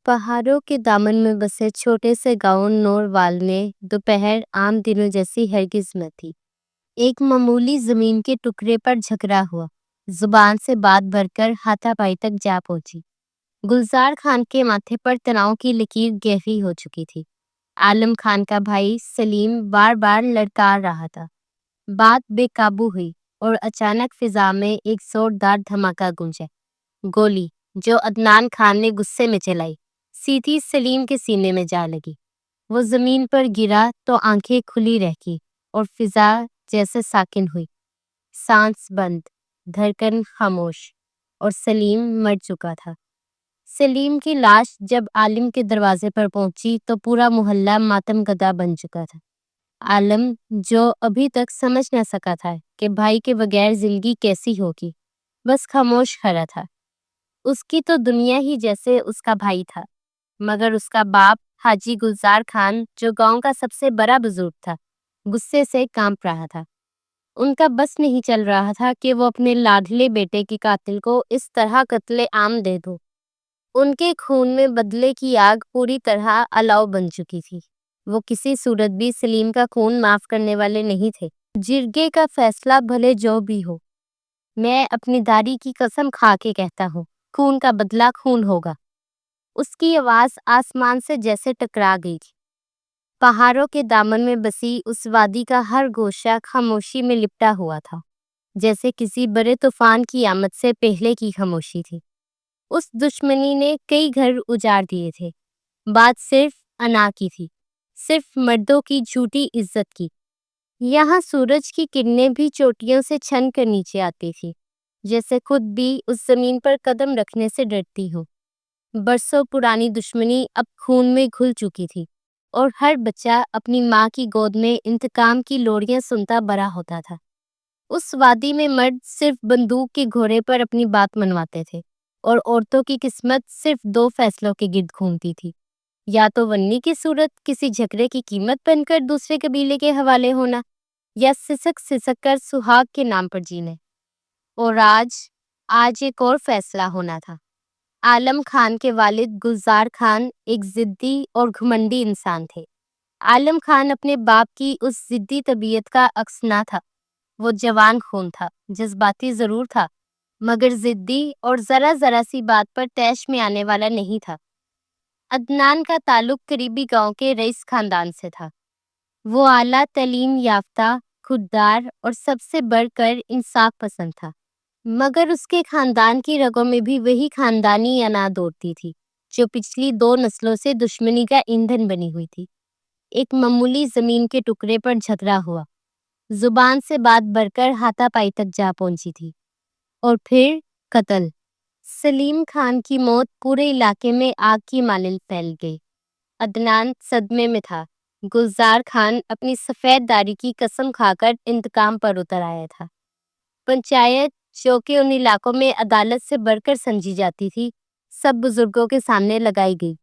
پہاڑوں کے دامن میں بسے چھوٹے سے گاؤں نوروال میں دوپہر عام دنوں جیسی ہرگز نہ تھی۔ ایک معمولی زمین کے ٹکڑے پر جھگڑا ہوا، زبان سے بات بھر کر ہاتھا پائی تک جا پہنچی۔ گلزار خان کے ماتھے پر تناؤ کی لکیر گہری ہو چکی تھی۔ عالم خان کا بھائی سلیم بار بار لڑکا رہا تھا۔ بات بے قابو ہوئی اور اچانک فضا میں ایک زوردار دھماکہ گونجا۔ گولی جو عدنان خان نے غصے میں چلائی سیدھی سلیم کے سینے میں جا لگی۔ وہ زمین پر گرا تو آنکھیں کھلی رہ گئی اور فضا جیسے ساکن ہوئی۔ سانس بند، دھڑکن خاموش، اور سلیم مر چکا تھا۔ سلیم کی لاش جب عالم کے دروازے پر پہنچی تو پورا محلہ ماتم گدا بن چکا تھا۔ عالم جو ابھی تک سمجھ نہ سکا تھا کہ بھائی کے بغیر زندگی کیسی ہوگی، بس خاموش کھڑا تھا۔ اس کی تو دنیا ہی جیسے اس کا بھائی تھا، مگر اس کا باپ حاجی گلزار خان جو گاؤں کا سب سے بڑا بزرگ تھا، غصے سے کانپ رہا تھا۔ ان کا بس نہیں چل رہا تھا کہ وہ اپنے لاڈلے بیٹے کے قاتل کو اس طرح قتل عام دے دو۔ ان کے خون میں بدلے کی آگ پوری طرح الاؤ بن چکی تھی۔ وہ کسی صورت بھی سلیم کا خون معاف کرنے والے نہیں تھے۔ جرگے کا فیصلہ بھلے جو بھی ہو، میں اپنی داڑھی کی قسم کھا کے کہتا ہوں، خون کا بدلہ خون ہوگا۔ اس کی آواز آسمان سے جیسے ٹکرا گئی تھی۔ پہاڑوں کے دامن میں بسی اس وادی کا ہر گوشہ خاموشی میں لپٹا ہوا تھا، جیسے کسی بڑے طوفان کی آمد سے پہلے کی خاموشی تھی۔ اس دشمنی نے کئی گھر اجاڑ دیے تھے۔ بات صرف انا کی تھی، صرف مردوں کی جھوٹی عزت کی۔ یہاں سورج کی کرنیں بھی چوٹیوں سے چھن کر نیچے آتی تھی، جیسے خود بھی اس زمین پر قدم رکھنے سے ڈرتی ہو۔ برسوں پرانی دشمنی اب خون میں گھل چکی تھی، اور ہر بچہ اپنی ماں کی گود میں انتقام کی لوریاں سنتا بڑا ہوتا تھا۔ اس وادی میں مرد صرف بندوق کے گھوڑے پر اپنی بات منواتے تھے، اور عورتوں کی قسمت صرف دو فیصلوں کے گرد گھومتی تھی، یا تو ونی کی صورت کسی جھگڑے کی قیمت بن کر دوسرے قبیلے کے حوالے ہونا، یا سسک سسک کر سہاگ کے نام پر جینے۔ اور آج ایک اور فیصلہ ہونا تھا۔ عالم خان کے والد گلزار خان ایک ضدی اور گھمنڈی انسان تھے۔ عالم خان اپنے باپ کی اس ضدی طبیعت کا عکس نہ تھا۔ وہ جوان خون تھا، جذباتی ضرور تھا، مگر ضدی اور ذرا سی بات پر طیش میں آنے والا نہیں تھا۔ عدنان کا تعلق قریبی گاؤں کے رئیس خاندان سے تھا۔ وہ اعلیٰ تعلیم یافتہ، خوددار اور سب سے بڑھ کر انصاف پسند تھا، مگر اس کے خاندان کی رگوں میں بھی وہی خاندانی انا دوڑتی تھی جو پچھلی 2 نسلوں سے دشمنی کا ایندھن بنی ہوئی تھی۔ ایک معمولی زمین کے ٹکڑے پر جھگڑا ہوا، زبان سے بات بھر کر ہاتھا پائی تک جا پہنچی تھی، اور پھر قتل۔ سلیم خان کی موت پورے علاقے میں آگ کی مانند پھیل گئی۔ عدنان صدمے میں تھا۔ گلزار خان اپنی سفید داڑھی کی قسم کھا کر انتقام پر اتر آیا تھا۔ پنچایت جو کہ ان علاقوں میں عدالت سے بڑھ کر سمجھی جاتی تھی، سب بزرگوں کے سامنے لگائی گئی۔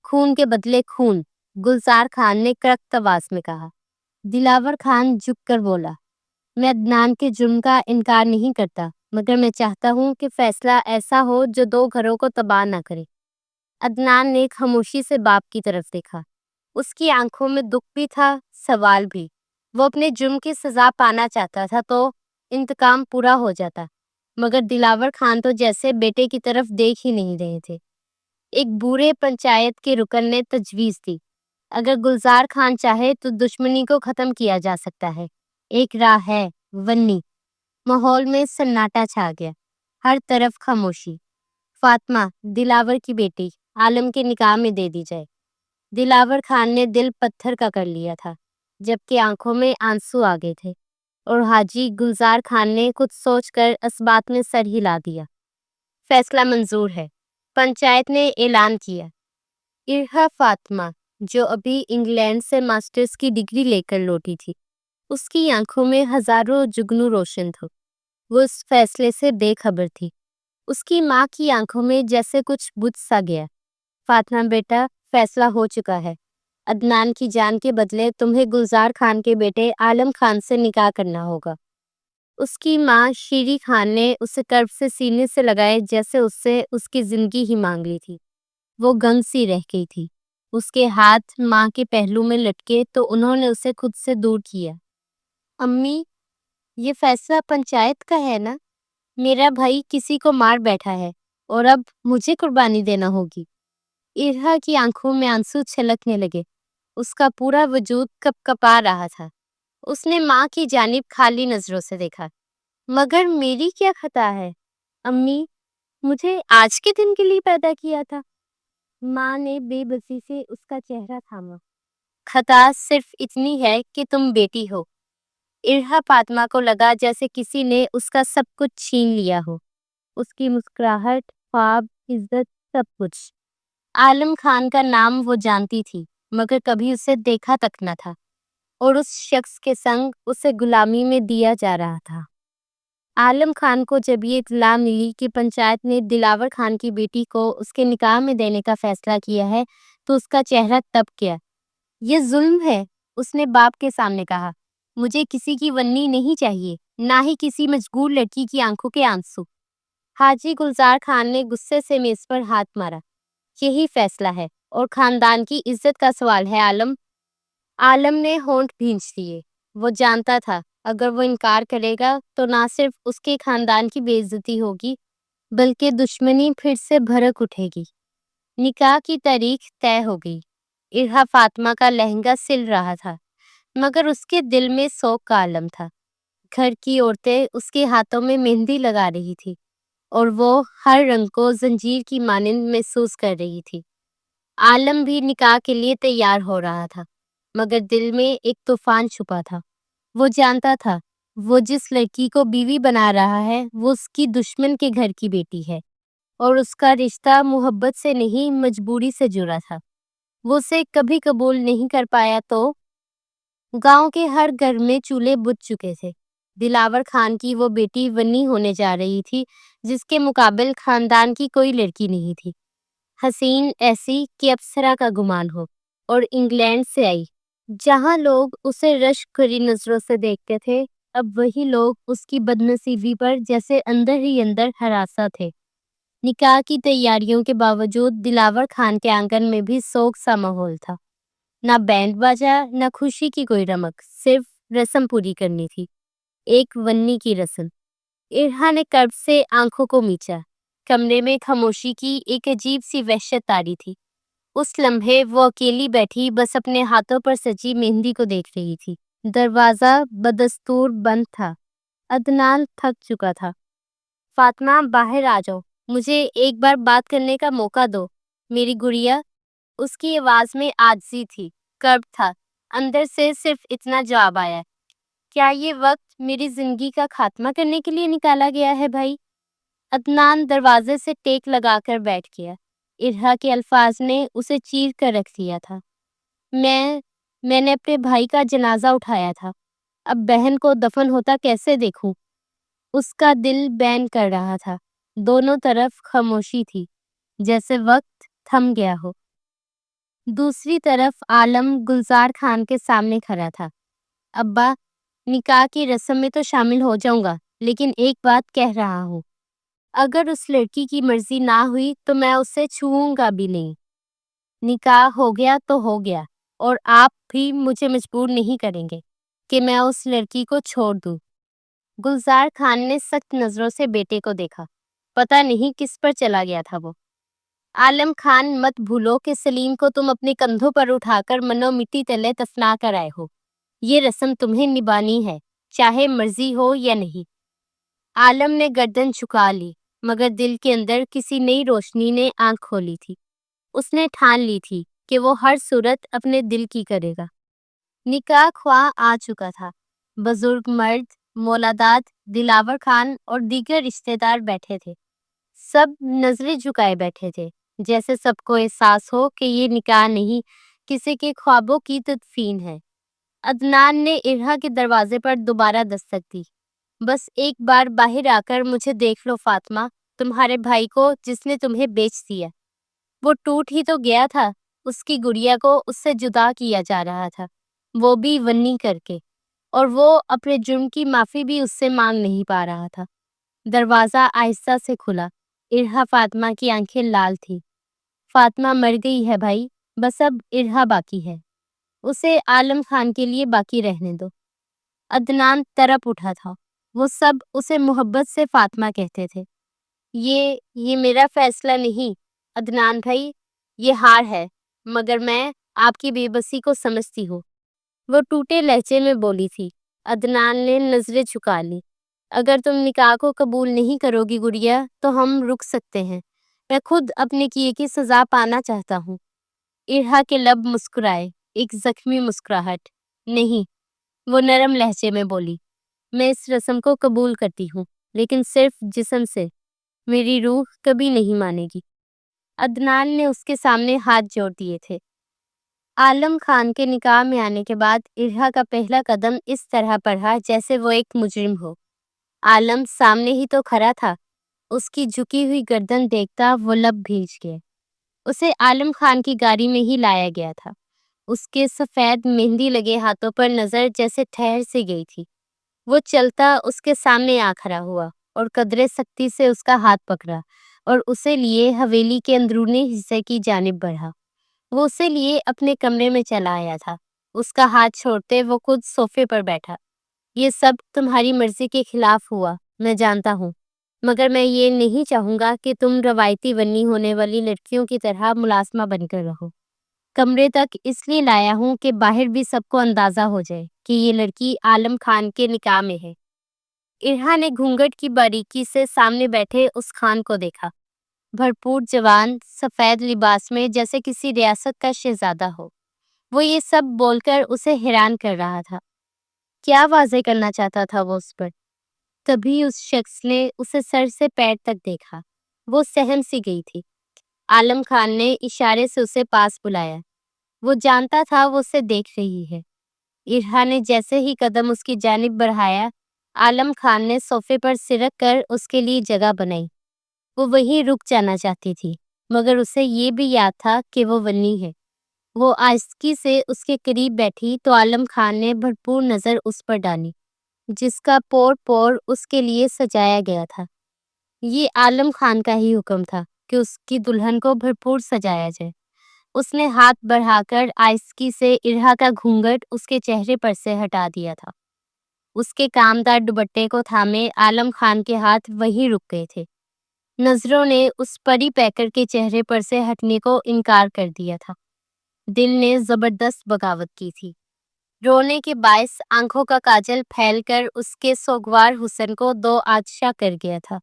خون کے بدلے خون، گلزار خان نے کرخت آواز میں کہا۔ دلاور خان جھک کر بولا، میں عدنان کے جرم کا انکار نہیں کرتا، مگر میں چاہتا ہوں کہ فیصلہ ایسا ہو جو 2 گھروں کو تباہ نہ کرے۔ عدنان نے خاموشی سے باپ کی طرف دیکھا۔ اس کی آنکھوں میں دکھ بھی تھا، سوال بھی۔ وہ اپنے جرم کی سزا پانا چاہتا تھا تو انتقام پورا ہو جاتا، مگر دلاور خان تو جیسے بیٹے کی طرف دیکھ ہی نہیں رہے تھے۔ ایک بوڑھے پنچایت کے رکن نے تجویز دی، اگر گلزار خان چاہے تو دشمنی کو ختم کیا جا سکتا ہے۔ ایک راہ ہے، ونی۔ ماحول میں سناٹا چھا گیا، ہر طرف خاموشی۔ فاطمہ، دلاور کی بیٹی، عالم کے نکاح میں دے دی جائے۔ دلاور خان نے دل پتھر کا کر لیا تھا، جبکہ آنکھوں میں آنسو آ گئے تھے، اور حاجی گلزار خان نے کچھ سوچ کر اس بات میں سر ہلا دیا۔ فیصلہ منظور ہے، پنچایت نے اعلان کیا۔ ارحا فاطمہ، جو ابھی انگلینڈ سے ماسٹرز کی ڈگری لے کر لوٹی تھی، اس کی آنکھوں میں ہزاروں جگنو روشن تھے۔ وہ اس فیصلے سے بے خبر تھی۔ اس کی ماں کی آنکھوں میں جیسے کچھ بجھ سا گیا۔ فاطمہ بیٹا، فیصلہ ہو چکا ہے۔ عدنان کی جان کے بدلے تمہیں گلزار خان کے بیٹے عالم خان سے نکاح کرنا ہوگا۔ اس کی ماں شیری خان نے اسے کرب سے سینے سے لگائے جیسے اس سے اس کی زندگی ہی مانگ لی تھی۔ وہ گنگ سی رہ گئی تھی۔ اس کے ہاتھ ماں کے پہلو میں لٹکے تو انہوں نے اسے خود سے دور کیا۔ امی، یہ فیصلہ پنچایت کا ہے نا؟ میرا بھائی کسی کو مار بیٹھا ہے اور اب مجھے قربانی دینا ہوگی۔ ارہا کی آنکھوں میں آنسو چھلکنے لگے۔ اس کا پورا وجود کپ کپا رہا تھا۔ اس نے ماں کی جانب خالی نظروں سے دیکھا۔ مگر میری کیا خطا ہے؟ امی، مجھے آج کے دن کے لیے پیدا کیا تھا۔ ماں نے بے بسی سے اس کا چہرہ تھاما۔ خطا صرف اتنی ہے کہ تم بیٹی ہو۔ ارہا فاطمہ کو لگا جیسے کسی نے اس کا سب کچھ چھین لیا ہو، اس کی مسکراہٹ، خواب، عزت، سب کچھ۔ عالم خان کا نام وہ جانتی تھی مگر کبھی اسے دیکھا تک نہ تھا، اور اس شخص کے سنگ اسے غلامی میں دیا جا رہا تھا۔ عالم خان کو جب یہ اطلاع ملی کہ پنچایت نے دلاور خان کی بیٹی کو اس کے نکاح میں دینے کا فیصلہ کیا ہے تو اس کا چہرہ تپ گیا۔ یہ ظلم ہے، اس نے باپ کے سامنے کہا۔ مجھے کسی کی ونی نہیں چاہیے، نہ ہی کسی مجبور لڑکی کی آنکھوں کے آنسو۔ حاجی گلزار خان نے غصے سے میز پر ہاتھ مارا۔ یہی فیصلہ ہے اور خاندان کی عزت کا سوال ہے عالم۔ عالم نے ہونٹ بھینچ لیے۔ وہ جانتا تھا اگر وہ انکار کرے گا تو نہ صرف اس کے خاندان کی بے عزتی ہوگی بلکہ دشمنی پھر سے بھڑک اٹھے گی۔ نکاح کی تاریخ طے ہو گئی۔ ارہا فاطمہ کا لہنگا سل رہا تھا مگر اس کے دل میں سوگ کا عالم تھا۔ گھر کی عورتیں اس کے ہاتھوں میں مہندی لگا رہی تھی اور وہ ہر رنگ کو زنجیر کی مانند محسوس کر رہی تھی۔ عالم بھی نکاح کے لیے تیار ہو رہا تھا مگر دل میں ایک طوفان چھپا تھا۔ وہ جانتا تھا وہ جس لڑکی کو بیوی بنا رہا ہے وہ اس کی دشمن کے گھر کی بیٹی ہے اور اس کا رشتہ محبت سے نہیں مجبوری سے جڑا تھا۔ وہ اسے کبھی قبول نہیں کر پایا تو گاؤں کے ہر گھر میں چولہے بجھ چکے تھے۔ دلاور خان کی وہ بیٹی ونی ہونے جا رہی تھی جس کے مقابل خاندان کی کوئی لڑکی نہیں تھی۔ حسین ایسی کہ اپسرا کا گمان ہو، اور انگلینڈ سے آئی۔ جہاں لوگ اسے رشک بھری نظروں سے دیکھتے تھے اب وہی لوگ اس کی بد نصیبی پر جیسے اندر ہی اندر ہراساں تھے۔ نکاح کی تیاریوں کے باوجود دلاور خان کے آنگن میں بھی سوگ سا ماحول تھا۔ نہ بینڈ باجا، نہ خوشی کی کوئی رمق، صرف رسم پوری کرنی تھی، ایک ونی کی رسم۔ ارہا نے کرب سے آنکھوں کو میچا۔ کمرے میں خاموشی کی ایک عجیب سی وحشت طاری تھی۔ اس لمحے وہ اکیلی بیٹھی بس اپنے ہاتھوں پر سجی مہندی کو دیکھ رہی تھی۔ دروازہ بدستور بند تھا۔ عدنان تھک چکا تھا۔ فاطمہ، باہر آ جاؤ، مجھے ایک بار بات کرنے کا موقع دو، میری گڑیا۔ اس کی آواز میں عاجزی تھی، کرب تھا۔ اندر سے صرف اتنا جواب آیا، کیا یہ وقت میری زندگی کا خاتمہ کرنے کے لیے نکالا گیا ہے بھائی؟ عدنان دروازے سے ٹیک لگا کر بیٹھ گیا۔ ارہا کے الفاظ نے اسے چیر کر رکھ دیا تھا۔ میں نے اپنے بھائی کا جنازہ اٹھایا تھا، اب بہن کو دفن ہوتا کیسے دیکھوں؟ اس کا دل بین کر رہا تھا۔ دونوں طرف خاموشی تھی، جیسے وقت تھم گیا ہو۔ دوسری طرف عالم گلزار خان کے سامنے کھڑا تھا۔ ابا، نکاح کی رسم میں تو شامل ہو جاؤں گا لیکن ایک بات کہہ رہا ہوں، اگر اس لڑکی کی مرضی نہ ہوئی تو میں اسے چھوؤں گا بھی نہیں۔ نکاح ہو گیا تو ہو گیا، اور آپ بھی مجھے مجبور نہیں کریں گے کہ میں اس لڑکی کو چھوڑ دوں۔ گلزار خان نے سخت نظروں سے بیٹے کو دیکھا۔ پتہ نہیں کس پر چلا گیا تھا وہ۔ عالم خان، مت بھولو کہ سلیم کو تم اپنے کندھوں پر اٹھا کر منو مٹی تلے دفنا کر آئے ہو۔ یہ رسم تمہیں نبھانی ہے، چاہے مرضی ہو یا نہیں۔ عالم نے گردن جھکا لی مگر دل کے اندر کسی نئی روشنی نے آنکھ کھولی تھی۔ اس نے ٹھان لی تھی کہ وہ ہر صورت اپنے دل کی کرے گا۔ نکاح خواہ آ چکا تھا۔ بزرگ مرد، مولادات، دلاور خان اور دیگر رشتہ دار بیٹھے تھے۔ سب نظریں جھکائے بیٹھے تھے، جیسے سب کو احساس ہو کہ یہ نکاح نہیں، کسی کے خوابوں کی تدفین ہے۔ عدنان نے ارہا کے دروازے پر دوبارہ دستک دی۔ بس ایک بار باہر آ کر مجھے دیکھ لو فاطمہ، تمہارے بھائی کو جس نے تمہیں بیچ دیا، وہ ٹوٹ ہی تو گیا تھا۔ اس کی گڑیا کو اس سے جدا کیا جا رہا تھا، وہ بھی ونی کر کے، اور وہ اپنے جرم کی معافی بھی اس سے مانگ نہیں پا رہا تھا۔ دروازہ آہستہ سے کھلا۔ ارہا فاطمہ کی آنکھیں لال تھی۔ فاطمہ مر گئی ہے بھائی، بس اب ارہا باقی ہے، اسے عالم خان کے لیے باقی رہنے دو۔ عدنان تڑپ اٹھا تھا، وہ سب اسے محبت سے فاطمہ کہتے تھے۔ یہ میرا فیصلہ نہیں عدنان بھائی، یہ ہار ہے، مگر میں آپ کی بے بسی کو سمجھتی ہوں، وہ ٹوٹے لہجے میں بولی تھی۔ عدنان نے نظریں جھکا لی۔ اگر تم نکاح کو قبول نہیں کرو گی گڑیا تو ہم رک سکتے ہیں، میں خود اپنے کیے کی سزا پانا چاہتا ہوں۔ ارہا کے لب مسکرائے، ایک زخمی مسکراہٹ۔ نہیں، وہ نرم لہجے میں بولی، میں اس رسم کو قبول کرتی ہوں، لیکن صرف جسم سے، میری روح کبھی نہیں مانے گی۔ عدنان نے اس کے سامنے ہاتھ جوڑ دیے تھے۔ عالم خان کے نکاح میں آنے کے بعد ارہا کا پہلا قدم اس طرح پڑھا جیسے وہ ایک مجرم ہو۔ عالم سامنے ہی تو کھڑا تھا، اس کی جھکی ہوئی گردن دیکھتا وہ لب بھیج گئے۔ اسے عالم خان کی گاڑی میں ہی لایا گیا تھا۔ اس کے سفید مہندی لگے ہاتھوں پر نظر جیسے ٹھہر سی گئی تھی۔ وہ چلتا اس کے سامنے آ کھڑا ہوا اور قدرے سختی سے اس کا ہاتھ پکڑا اور اسے لیے حویلی کے اندرونی حصے کی جانب بڑھا۔ وہ اسے لیے اپنے کمرے میں چلا آیا تھا۔ اس کا ہاتھ چھوڑتے وہ خود صوفے پر بیٹھا۔ یہ سب تمہاری مرضی کے خلاف ہوا، میں جانتا ہوں، مگر میں یہ نہیں چاہوں گا کہ تم روایتی بنی ہونے والی لڑکیوں کی طرح ملازمہ بن کر رہو۔ کمرے تک اس لیے لایا ہوں کہ باہر بھی سب کو اندازہ ہو جائے کہ یہ لڑکی عالم خان کے نکاح میں ہے۔ ارہا نے گھونگھٹ کی باریکی سے سامنے بیٹھے اس خان کو دیکھا، بھرپور جوان، سفید لباس میں جیسے کسی ریاست کا شہزادہ ہو۔ وہ یہ سب بول کر اسے حیران کر رہا تھا۔ کیا واضح کرنا چاہتا تھا وہ اس پر؟ تبھی اس شخص نے اسے سر سے پیر تک دیکھا۔ وہ سہم سی گئی تھی۔ عالم خان نے اشارے سے اسے پاس بلایا۔ وہ جانتا تھا وہ اسے دیکھ رہی ہے۔ ارہا نے جیسے ہی قدم اس کی جانب بڑھایا، عالم خان نے صوفے پر سرک کر اس کے لیے جگہ بنائی۔ وہ وہیں رک جانا چاہتی تھی، مگر اسے یہ بھی یاد تھا کہ وہ ونی ہے۔ وہ آہستگی سے اس کے قریب بیٹھی تو عالم خان نے بھرپور نظر اس پر ڈالی، جس کا پور پور اس کے لیے سجایا گیا تھا۔ یہ عالم خان کا ہی حکم تھا کہ اس کی دلہن کو بھرپور سجایا جائے۔ اس نے ہاتھ بڑھا کر آہستگی سے ارہا کا گھونگھٹ اس کے چہرے پر سے ہٹا دیا تھا۔ اس کے کامدار دوپٹے کو تھامے عالم خان کے ہاتھ وہیں رک گئے تھے۔ نظروں نے اس پری پیکر کے چہرے پر سے ہٹنے کو انکار کر دیا تھا۔ دل نے زبردست بغاوت کی تھی۔ رونے کے باعث آنکھوں کا کاجل پھیل کر اس کے سوگوار حسن کو دو آتشا کر گیا تھا۔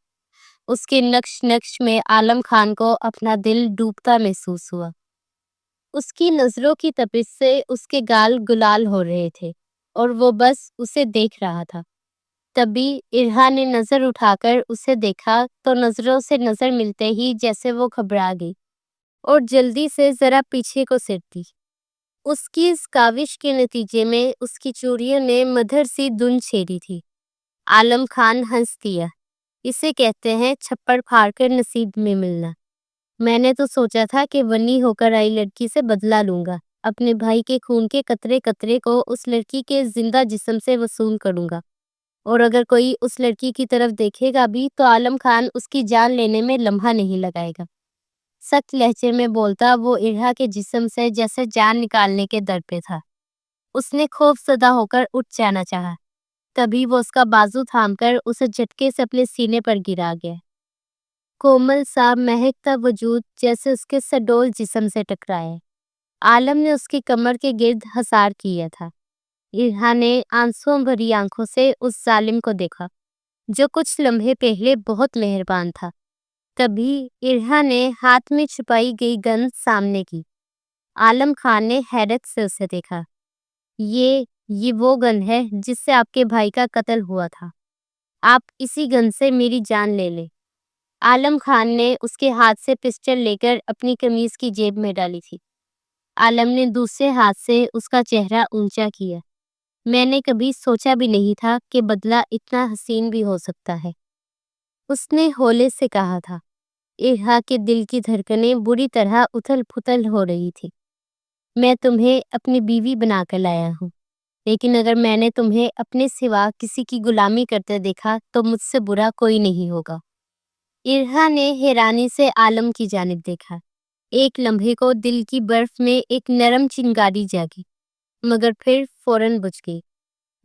اس کے نقش نقش میں عالم خان کو اپنا دل ڈوبتا محسوس ہوا۔ اس کی نظروں کی تپش سے اس کے گال گلال ہو رہے تھے اور وہ بس اسے دیکھ رہا تھا۔ تبھی ارہا نے نظر اٹھا کر اسے دیکھا تو نظروں سے نظر ملتے ہی جیسے وہ گھبرا گئی اور جلدی سے ذرا پیچھے کو سرکی۔ اس کی اس کاوش کے نتیجے میں اس کی چوڑیوں نے مدھر سی دھن چھیڑی تھی۔ عالم خان ہنس دیا۔ اسے کہتے ہیں چھپڑ پھاڑ کر نصیب میں ملنا۔ میں نے تو سوچا تھا کہ ونی ہو کر آئی لڑکی سے بدلہ لوں گا، اپنے بھائی کے خون کے قطرے قطرے کو اس لڑکی کے زندہ جسم سے وصول کروں گا، اور اگر کوئی اس لڑکی کی طرف دیکھے گا بھی تو عالم خان اس کی جان لینے میں لمحہ نہیں لگائے گا۔ سخت لہجے میں بولتا وہ ارہا کے جسم سے جیسے جان نکالنے کے در پہ تھا۔ اس نے خوف زدہ ہو کر اٹھ جانا چاہا، تبھی وہ اس کا بازو تھام کر اسے جھٹکے سے اپنے سینے پر گرا گیا۔ کومل سا مہکتا وجود جیسے اس کے سڈول جسم سے ٹکرایا۔ عالم نے اس کی کمر کے گرد حصار کیا تھا۔ ارہا نے آنسوؤں بھری آنکھوں سے اس ظالم کو دیکھا جو کچھ لمحے پہلے بہت مہربان تھا۔ تبھی ارہا نے ہاتھ میں چھپائی گئی گن سامنے کی۔ عالم خان نے حیرت سے اسے دیکھا۔ یہ وہ گن ہے جس سے آپ کے بھائی کا قتل ہوا تھا۔ آپ اسی گن سے میری جان لے لیں۔ عالم خان نے اس کے ہاتھ سے پسٹل لے کر اپنی قمیض کی جیب میں ڈالی تھی۔ عالم نے دوسرے ہاتھ سے اس کا چہرہ اونچا کیا۔ میں نے کبھی سوچا بھی نہیں تھا کہ بدلہ اتنا حسین بھی ہو سکتا ہے، اس نے ہولے سے کہا تھا۔ ارہا کے دل کی دھڑکنیں بری طرح اتھل پھتل ہو رہی تھی۔ میں تمہیں اپنی بیوی بنا کر لایا ہوں، لیکن اگر میں نے تمہیں اپنے سوا کسی کی غلامی کرتے دیکھا تو مجھ سے برا کوئی نہیں ہوگا۔ ارہا نے حیرانی سے عالم کی جانب دیکھا۔ ایک لمحے کو دل کی برف میں ایک نرم چنگاری جاگی، مگر پھر فوراً بجھ گئی۔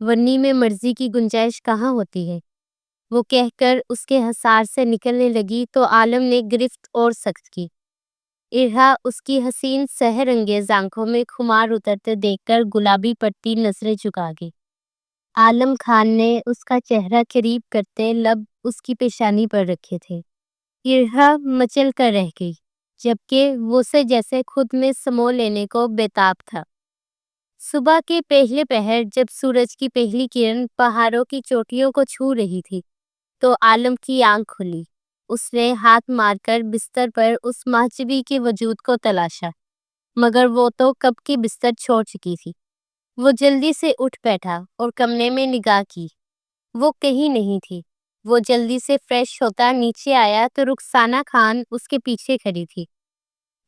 ورنی میں مرضی کی گنجائش کہاں ہوتی ہے؟ وہ کہہ کر اس کے حصار سے نکلنے لگی تو عالم نے گرفت اور سخت کی۔ ارہا اس کی حسین سحر انگیز آنکھوں میں خمار اترتے دیکھ کر گلابی پڑتی نظریں چکا گئی۔ عالم خان نے اس کا چہرہ قریب کرتے لب اس کی پیشانی پر رکھے تھے۔ ارہا مچل کر رہ گئی، جبکہ وہ سے جیسے خود میں سمو لینے کو بےتاب تھا۔ صبح کے پہلے پہر جب سورج کی پہلی کرن پہاڑوں کی چوٹیوں کو چھو رہی تھی تو عالم کی آنکھ کھلی۔ اس نے ہاتھ مار کر بستر پر اس مہجبی کے وجود کو تلاشا، مگر وہ تو کب کی بستر چھوڑ چکی تھی۔ وہ جلدی سے اٹھ بیٹھا اور کمرے میں نگاہ کی۔ وہ کہیں نہیں تھی۔ وہ جلدی سے فریش ہوتا نیچے آیا تو رخسانہ خان اس کے پیچھے کھڑی تھی۔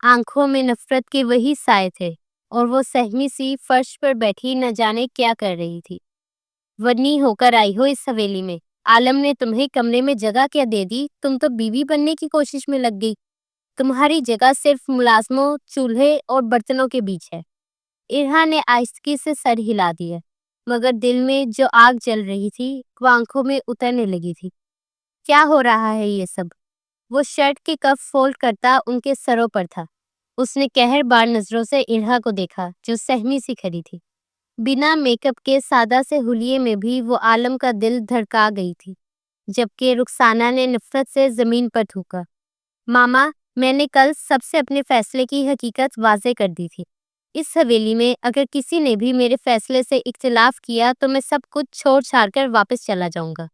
آنکھوں میں نفرت کے وہی سائے تھے اور وہ سہمی سی فرش پر بیٹھی نہ جانے کیا کر رہی تھی۔ ورنی ہو کر آئی ہو اس حویلی میں؟ عالم نے تمہیں کمرے میں جگہ کیا دے دی؟ تم تو بیوی بننے کی کوشش میں لگ گئی۔ تمہاری جگہ صرف ملازموں، چولہے اور برتنوں کے بیچ ہے۔ ارہا نے آہستگی سے سر ہلا دیا، مگر دل میں جو آگ جل رہی تھی وہ آنکھوں میں اترنے لگی تھی۔ کیا ہو رہا ہے یہ سب؟ وہ شرٹ کے کف فولڈ کرتا ان کے سروں پر تھا۔ اس نے قہر بار نظروں سے ارہا کو دیکھا جو سہمی سی کھڑی تھی۔ بنا میک اپ کے سادہ سے حلیے میں بھی وہ عالم کا دل دھڑکا گئی تھی، جبکہ رخسانہ نے نفرت سے زمین پر تھوکا۔ ماما، میں نے کل سب سے اپنے فیصلے کی حقیقت واضح کر دی تھی۔ اس حویلی میں اگر کسی نے بھی میرے فیصلے سے اختلاف کیا تو میں سب کچھ چھوڑ چھاڑ کر واپس چلا جاؤں گا۔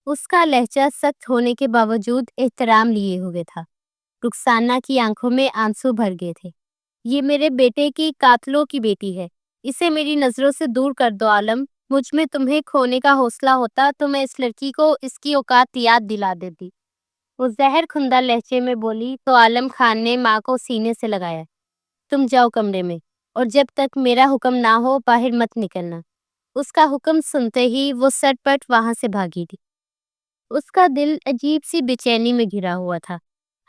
اس کا لہجہ سخت ہونے کے باوجود احترام لیے ہوئے تھا۔ رخسانہ کی آنکھوں میں آنسو بھر گئے تھے۔ یہ میرے بیٹے کی قاتلوں کی بیٹی ہے، اسے میری نظروں سے دور کر دو عالم۔ مجھ میں تمہیں کھونے کا حوصلہ ہوتا تو میں اس لڑکی کو اس کی اوقات یاد دلا دیتی۔ وہ زہر کھندہ لہجے میں بولی تو عالم خان نے ماں کو سینے سے لگایا۔ تم جاؤ کمرے میں، اور جب تک میرا حکم نہ ہو باہر مت نکلنا۔ اس کا حکم سنتے ہی وہ سٹ پٹ وہاں سے بھاگی تھی۔ اس کا دل عجیب سی بے چینی میں گھرا ہوا تھا۔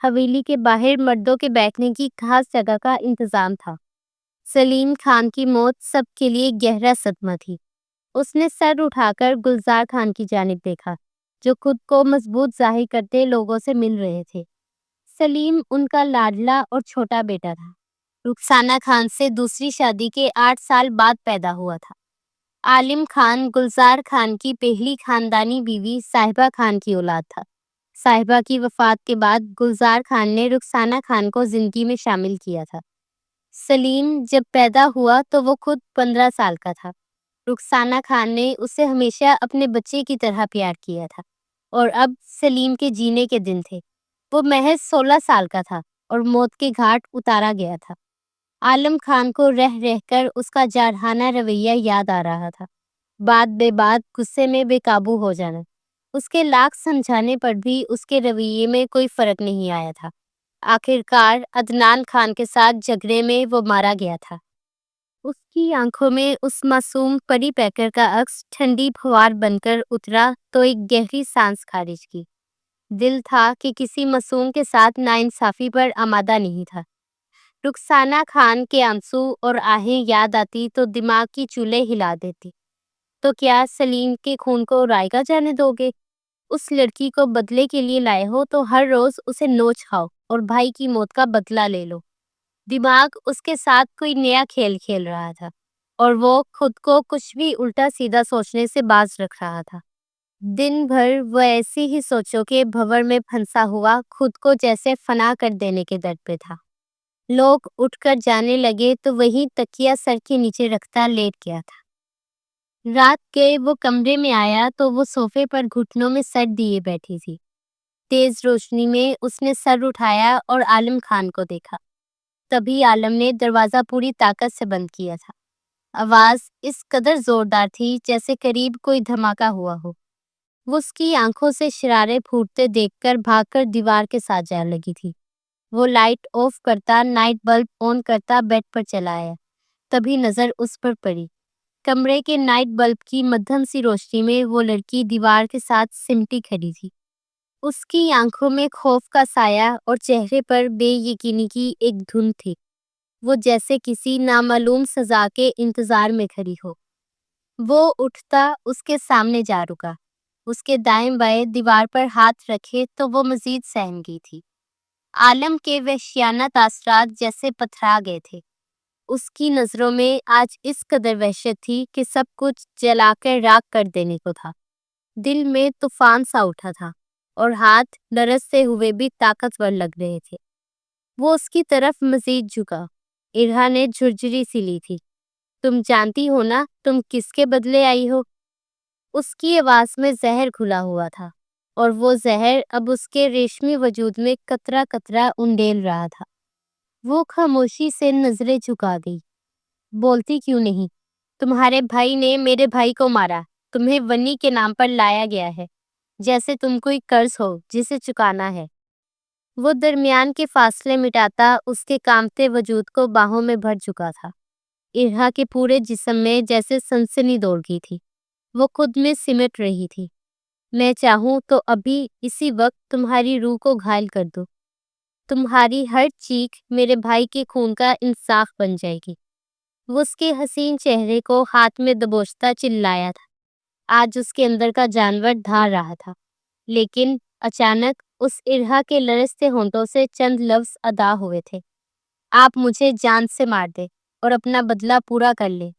حویلی کے باہر مردوں کے بیٹھنے کی خاص جگہ کا انتظام تھا۔ سلیم خان کی موت سب کے لیے گہرا صدمہ تھی۔ اس نے سر اٹھا کر گلزار خان کی جانب دیکھا، جو خود کو مضبوط ظاہر کرتے لوگوں سے مل رہے تھے۔ سلیم ان کا لاڈلا اور چھوٹا بیٹا تھا۔ رخسانہ خان سے دوسری شادی کے 8 سال بعد پیدا ہوا تھا۔ عالم خان گلزار خان کی پہلی خاندانی بیوی صاحبہ خان کی اولاد تھا۔ صاحبہ کی وفات کے بعد گلزار خان نے رخسانہ خان کو زندگی میں شامل کیا تھا۔ سلیم جب پیدا ہوا تو وہ خود 15 سال کا تھا۔ رخسانہ خان نے اسے ہمیشہ اپنے بچے کی طرح پیار کیا تھا، اور اب سلیم کے جینے کے دن تھے۔ وہ محض 16 سال کا تھا اور موت کے گھاٹ اتارا گیا تھا۔ عالم خان کو رہ رہ کر اس کا جارحانہ رویہ یاد آ رہا تھا۔ بات بے بات غصے میں بے قابو ہو جانا۔ اس کے لاکھ سمجھانے پر بھی اس کے رویے میں کوئی فرق نہیں آیا تھا۔ آخرکار عدنان خان کے ساتھ جھگڑے میں وہ مارا گیا تھا۔ اس کی آنکھوں میں اس معصوم پری پیکر کا عکس ٹھنڈی پھوار بن کر اترا تو ایک گہری سانس خارج کی۔ دل تھا کہ کسی معصوم کے ساتھ ناانصافی پر آمادہ نہیں تھا۔ رخسانہ خان کے آنسو اور آہیں یاد آتی تو دماغ کی چولیں ہلا دیتی۔ تو کیا سلیم کے خون کو رائگاں جانے دو گے؟ اس لڑکی کو بدلے کے لیے لائے ہو تو ہر روز اسے نوچ کھاؤ اور بھائی کی موت کا بدلہ لے لو۔ دماغ اس کے ساتھ کوئی نیا کھیل کھیل رہا تھا، اور وہ خود کو کچھ بھی الٹا سیدھا سوچنے سے باز رکھ رہا تھا۔ دن بھر وہ ایسی ہی سوچوں کے بھنور میں پھنسا ہوا خود کو جیسے فنا کر دینے کے در پہ تھا۔ لوگ اٹھ کر جانے لگے تو وہیں تکیہ سر کے نیچے رکھتا لیٹ گیا تھا۔ رات کے وہ کمرے میں آیا تو وہ صوفے پر گھٹنوں میں سر دیے بیٹھی تھی۔ تیز روشنی میں اس نے سر اٹھایا اور عالم خان کو دیکھا۔ تبھی عالم نے دروازہ پوری طاقت سے بند کیا تھا۔ آواز اس قدر زوردار تھی جیسے قریب کوئی دھماکہ ہوا ہو۔ وہ اس کی آنکھوں سے شرارے پھوٹتے دیکھ کر بھاگ کر دیوار کے ساتھ جا لگی تھی۔ وہ لائٹ آف کرتا، نائٹ بلب آن کرتا بیڈ پر چلا آیا۔ تبھی نظر اس پر پڑی۔ کمرے کے نائٹ بلب کی مدھم سی روشنی میں وہ لڑکی دیوار کے ساتھ سمٹی کھڑی تھی۔ اس کی آنکھوں میں خوف کا سایہ اور چہرے پر بے یقینی کی ایک دھن تھی۔ وہ جیسے کسی نامعلوم سزا کے انتظار میں کھڑی ہو۔ وہ اٹھتا اس کے سامنے جا رکا۔ اس کے دائیں بائیں دیوار پر ہاتھ رکھے تو وہ مزید سہم گئی تھی۔ عالم کے وحشیانہ تاثرات جیسے پتھرا گئے تھے۔ اس کی نظروں میں آج اس قدر وحشت تھی کہ سب کچھ جلا کر راکھ کر دینے کو تھا۔ دل میں طوفان سا اٹھا تھا اور ہاتھ لرزتے ہوئے بھی طاقتور لگ رہے تھے۔ وہ اس کی طرف مزید جھکا۔ ارہا نے جھرجھری سی لی تھی۔ تم جانتی ہو نا تم کس کے بدلے آئی ہو؟ اس کی آواز میں زہر گھلا ہوا تھا اور وہ زہر اب اس کے ریشمی وجود میں قطرہ قطرہ انڈیل رہا تھا۔ وہ خاموشی سے نظریں جھکا گئی۔ بولتی کیوں نہیں؟ تمہارے بھائی نے میرے بھائی کو مارا۔ تمہیں ونی کے نام پر لایا گیا ہے، جیسے تم کوئی قرض ہو جسے چکانا ہے۔ وہ درمیان کے فاصلے مٹاتا اس کے کانپتے وجود کو باہوں میں بھر چکا تھا۔ ارہا کے پورے جسم میں جیسے سنسنی دوڑ گئی تھی۔ وہ خود میں سمٹ رہی تھی۔ میں چاہوں تو ابھی اسی وقت تمہاری روح کو گھائل کر دوں۔ تمہاری ہر چیخ میرے بھائی کے خون کا انصاف بن جائے گی۔ وہ اس کے حسین چہرے کو ہاتھ میں دبوچتا چلایا تھا۔ آج اس کے اندر کا جانور دھار رہا تھا، لیکن اچانک اس ارہا کے لرزتے ہونٹوں سے چند لفظ ادا ہوئے تھے۔ آپ مجھے جان سے مار دے اور اپنا بدلہ پورا کر لے،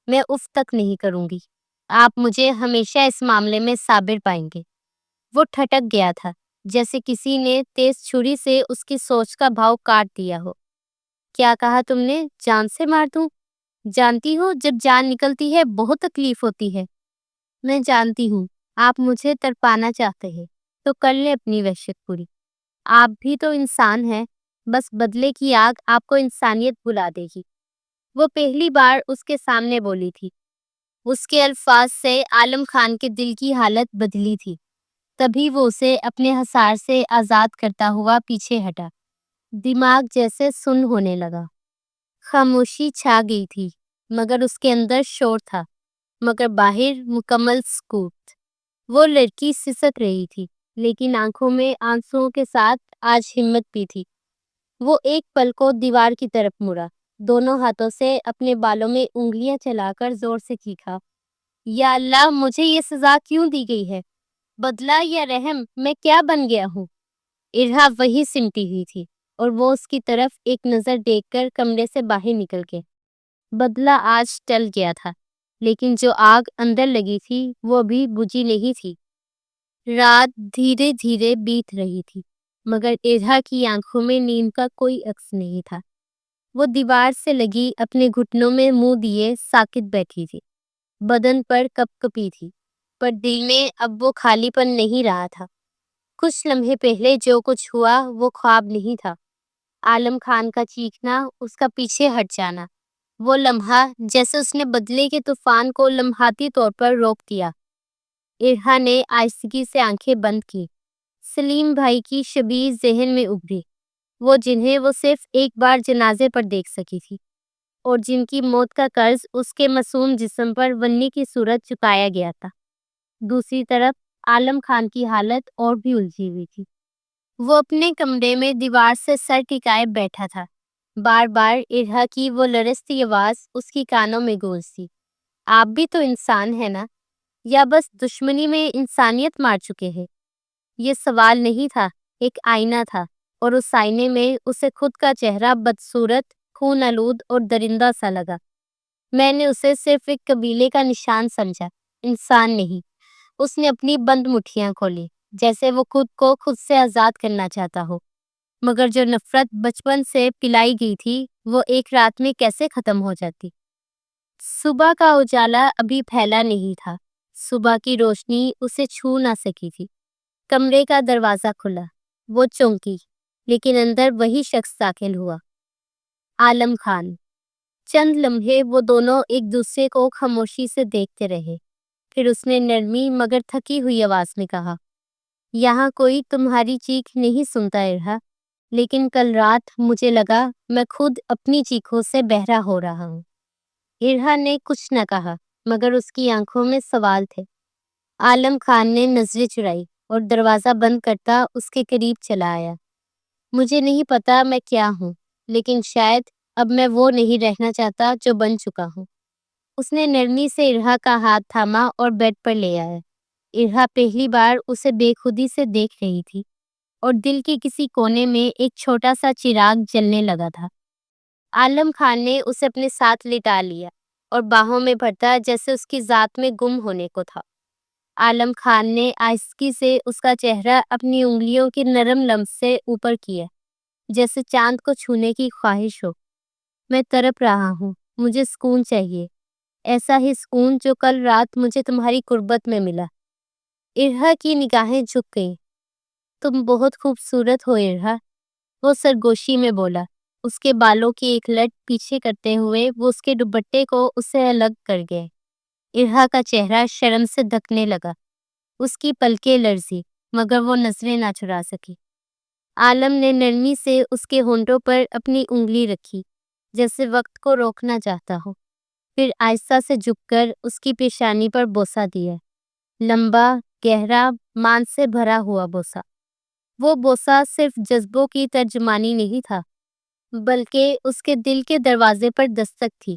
میں اف تک نہیں کروں گی۔ آپ مجھے ہمیشہ اس معاملے میں صابر پائیں گے۔ وہ ٹھٹک گیا تھا، جیسے کسی نے تیز چھری سے اس کی سوچ کا بھاؤ کاٹ دیا ہو۔ کیا کہا تم نے؟ جان سے مار دوں؟ جانتی ہو جب جان نکلتی ہے بہت تکلیف ہوتی ہے۔ میں جانتی ہوں آپ مجھے تڑپانا چاہتے ہیں تو کر لیں اپنی وحشت پوری۔ آپ بھی تو انسان ہیں، بس بدلے کی آگ آپ کو انسانیت بلا دے گی۔ وہ پہلی بار اس کے سامنے بولی تھی۔ اس کے الفاظ سے عالم خان کے دل کی حالت بدلی تھی۔ تبھی وہ اسے اپنے حصار سے آزاد کرتا ہوا پیچھے ہٹا۔ دماغ جیسے سن ہونے لگا۔ خاموشی چھا گئی تھی، مگر اس کے اندر شور تھا، مگر باہر مکمل سکوت۔ وہ لڑکی سسک رہی تھی، لیکن آنکھوں میں آنسوؤں کے ساتھ آج ہمت بھی تھی۔ وہ ایک پل کو دیوار کی طرف مڑا، دونوں ہاتھوں سے اپنے بالوں میں انگلیاں چلا کر زور سے چیخا، یا اللہ مجھے یہ سزا کیوں دی گئی ہے؟ بدلہ یا رحم؟ میں کیا بن گیا ہوں؟ ارہا وہی سمٹی ہوئی تھی اور وہ اس کی طرف ایک نظر دیکھ کر کمرے سے باہر نکل گئے۔ بدلہ آج ٹل گیا تھا، لیکن جو آگ اندر لگی تھی وہ ابھی بجھی نہیں تھی۔ رات دھیرے دھیرے بیت رہی تھی، مگر ارہا کی آنکھوں میں نیند کا کوئی عکس نہیں تھا۔ وہ دیوار سے لگی اپنے گھٹنوں میں منہ دیے ساکت بیٹھی تھی۔ بدن پر کپ کپی تھی، پر دل میں اب وہ خالی پن نہیں رہا تھا۔ کچھ لمحے پہلے جو کچھ ہوا وہ خواب نہیں تھا۔ عالم خان کا چیخنا، اس کا پیچھے ہٹ جانا، وہ لمحہ جیسے اس نے بدلے کے طوفان کو لمحاتی طور پر روک دیا۔ ارہا نے آہستگی سے آنکھیں بند کی۔ سلیم بھائی کی شبیہ ذہن میں ابھری، وہ جنہیں وہ صرف ایک بار جنازے پر دیکھ سکی تھی، اور جن کی موت کا قرض اس کے معصوم جسم پر ونی کی صورت چکایا گیا تھا۔ دوسری طرف عالم خان کی حالت اور بھی الجھی ہوئی تھی۔ وہ اپنے کمرے میں دیوار سے سر ٹکائے بیٹھا تھا۔ بار بار ارہا کی وہ لرزتی آواز اس کی کانوں میں گونجتی، آپ بھی تو انسان ہیں نا، یا بس دشمنی میں انسانیت مار چکے ہیں؟ یہ سوال نہیں تھا، ایک آئینہ تھا، اور اس آئینے میں اسے خود کا چہرہ بدصورت، خون آلود اور درندہ سا لگا۔ میں نے اسے صرف ایک قبیلے کا نشان سمجھا، انسان نہیں۔ اس نے اپنی بند مٹھیاں کھولی، جیسے وہ خود کو خود سے آزاد کرنا چاہتا ہو۔ مگر جو نفرت بچپن سے پلائی گئی تھی وہ ایک رات میں کیسے ختم ہو جاتی؟ صبح کا اجالا ابھی پھیلا نہیں تھا، صبح کی روشنی اسے چھو نہ سکی تھی۔ کمرے کا دروازہ کھلا، وہ چونکی، لیکن اندر وہی شخص داخل ہوا، عالم خان۔ چند لمحے وہ دونوں ایک دوسرے کو خاموشی سے دیکھتے رہے، پھر اس نے نرمی مگر تھکی ہوئی آواز میں کہا، یہاں کوئی تمہاری چیخ نہیں سنتا ارہا، لیکن کل رات مجھے لگا میں خود اپنی چیخوں سے بہرا ہو رہا ہوں۔ ارہا نے کچھ نہ کہا، مگر اس کی آنکھوں میں سوال تھے۔ عالم خان نے نظریں چرائی، اور دروازہ بند کرتا اس کے قریب چلا آیا۔ مجھے نہیں پتا میں کیا ہوں، لیکن شاید اب میں وہ نہیں رہنا چاہتا جو بن چکا ہوں۔ اس نے نرمی سے ارہا کا ہاتھ تھاما اور بیڈ پر لے آیا۔ ارہا پہلی بار اسے بے خودی سے دیکھ رہی تھی اور دل کے کسی کونے میں ایک چھوٹا سا چراغ جلنے لگا تھا۔ عالم خان نے اسے اپنے ساتھ لٹا لیا اور باہوں میں بھرتا جیسے اس کی ذات میں گم ہونے کو تھا۔ عالم خان نے آہستگی سے اس کا چہرہ اپنی انگلیوں کے نرم لمس سے اوپر کیا، جیسے چاند کو چھونے کی خواہش ہو۔ میں تڑپ رہا ہوں، مجھے سکون چاہیے، ایسا ہی سکون جو کل رات مجھے تمہاری قربت میں ملا۔ ارہا کی نگاہیں جھک گئیں۔ تم بہت خوبصورت ہو ارہا، وہ سرگوشی میں بولا۔ اس کے بالوں کی ایک لٹ پیچھے کرتے ہوئے وہ اس کے دوپٹے کو اس سے الگ کر گئے۔ ارہا کا چہرہ شرم سے دھکنے لگا، اس کی پلکیں لرزی، مگر وہ نظریں نہ چرا سکی۔ عالم نے نرمی سے اس کے ہونٹوں پر اپنی انگلی رکھی، جیسے وقت کو روکنا چاہتا ہو، پھر آہستہ سے جھک کر اس کی پیشانی پر بوسہ دیا، لمبا، گہرا، مان سے بھرا ہوا بوسہ۔ وہ بوسہ صرف جذبوں کی ترجمانی نہیں تھا، بلکہ اس کے دل کے دروازے پر دستک تھی۔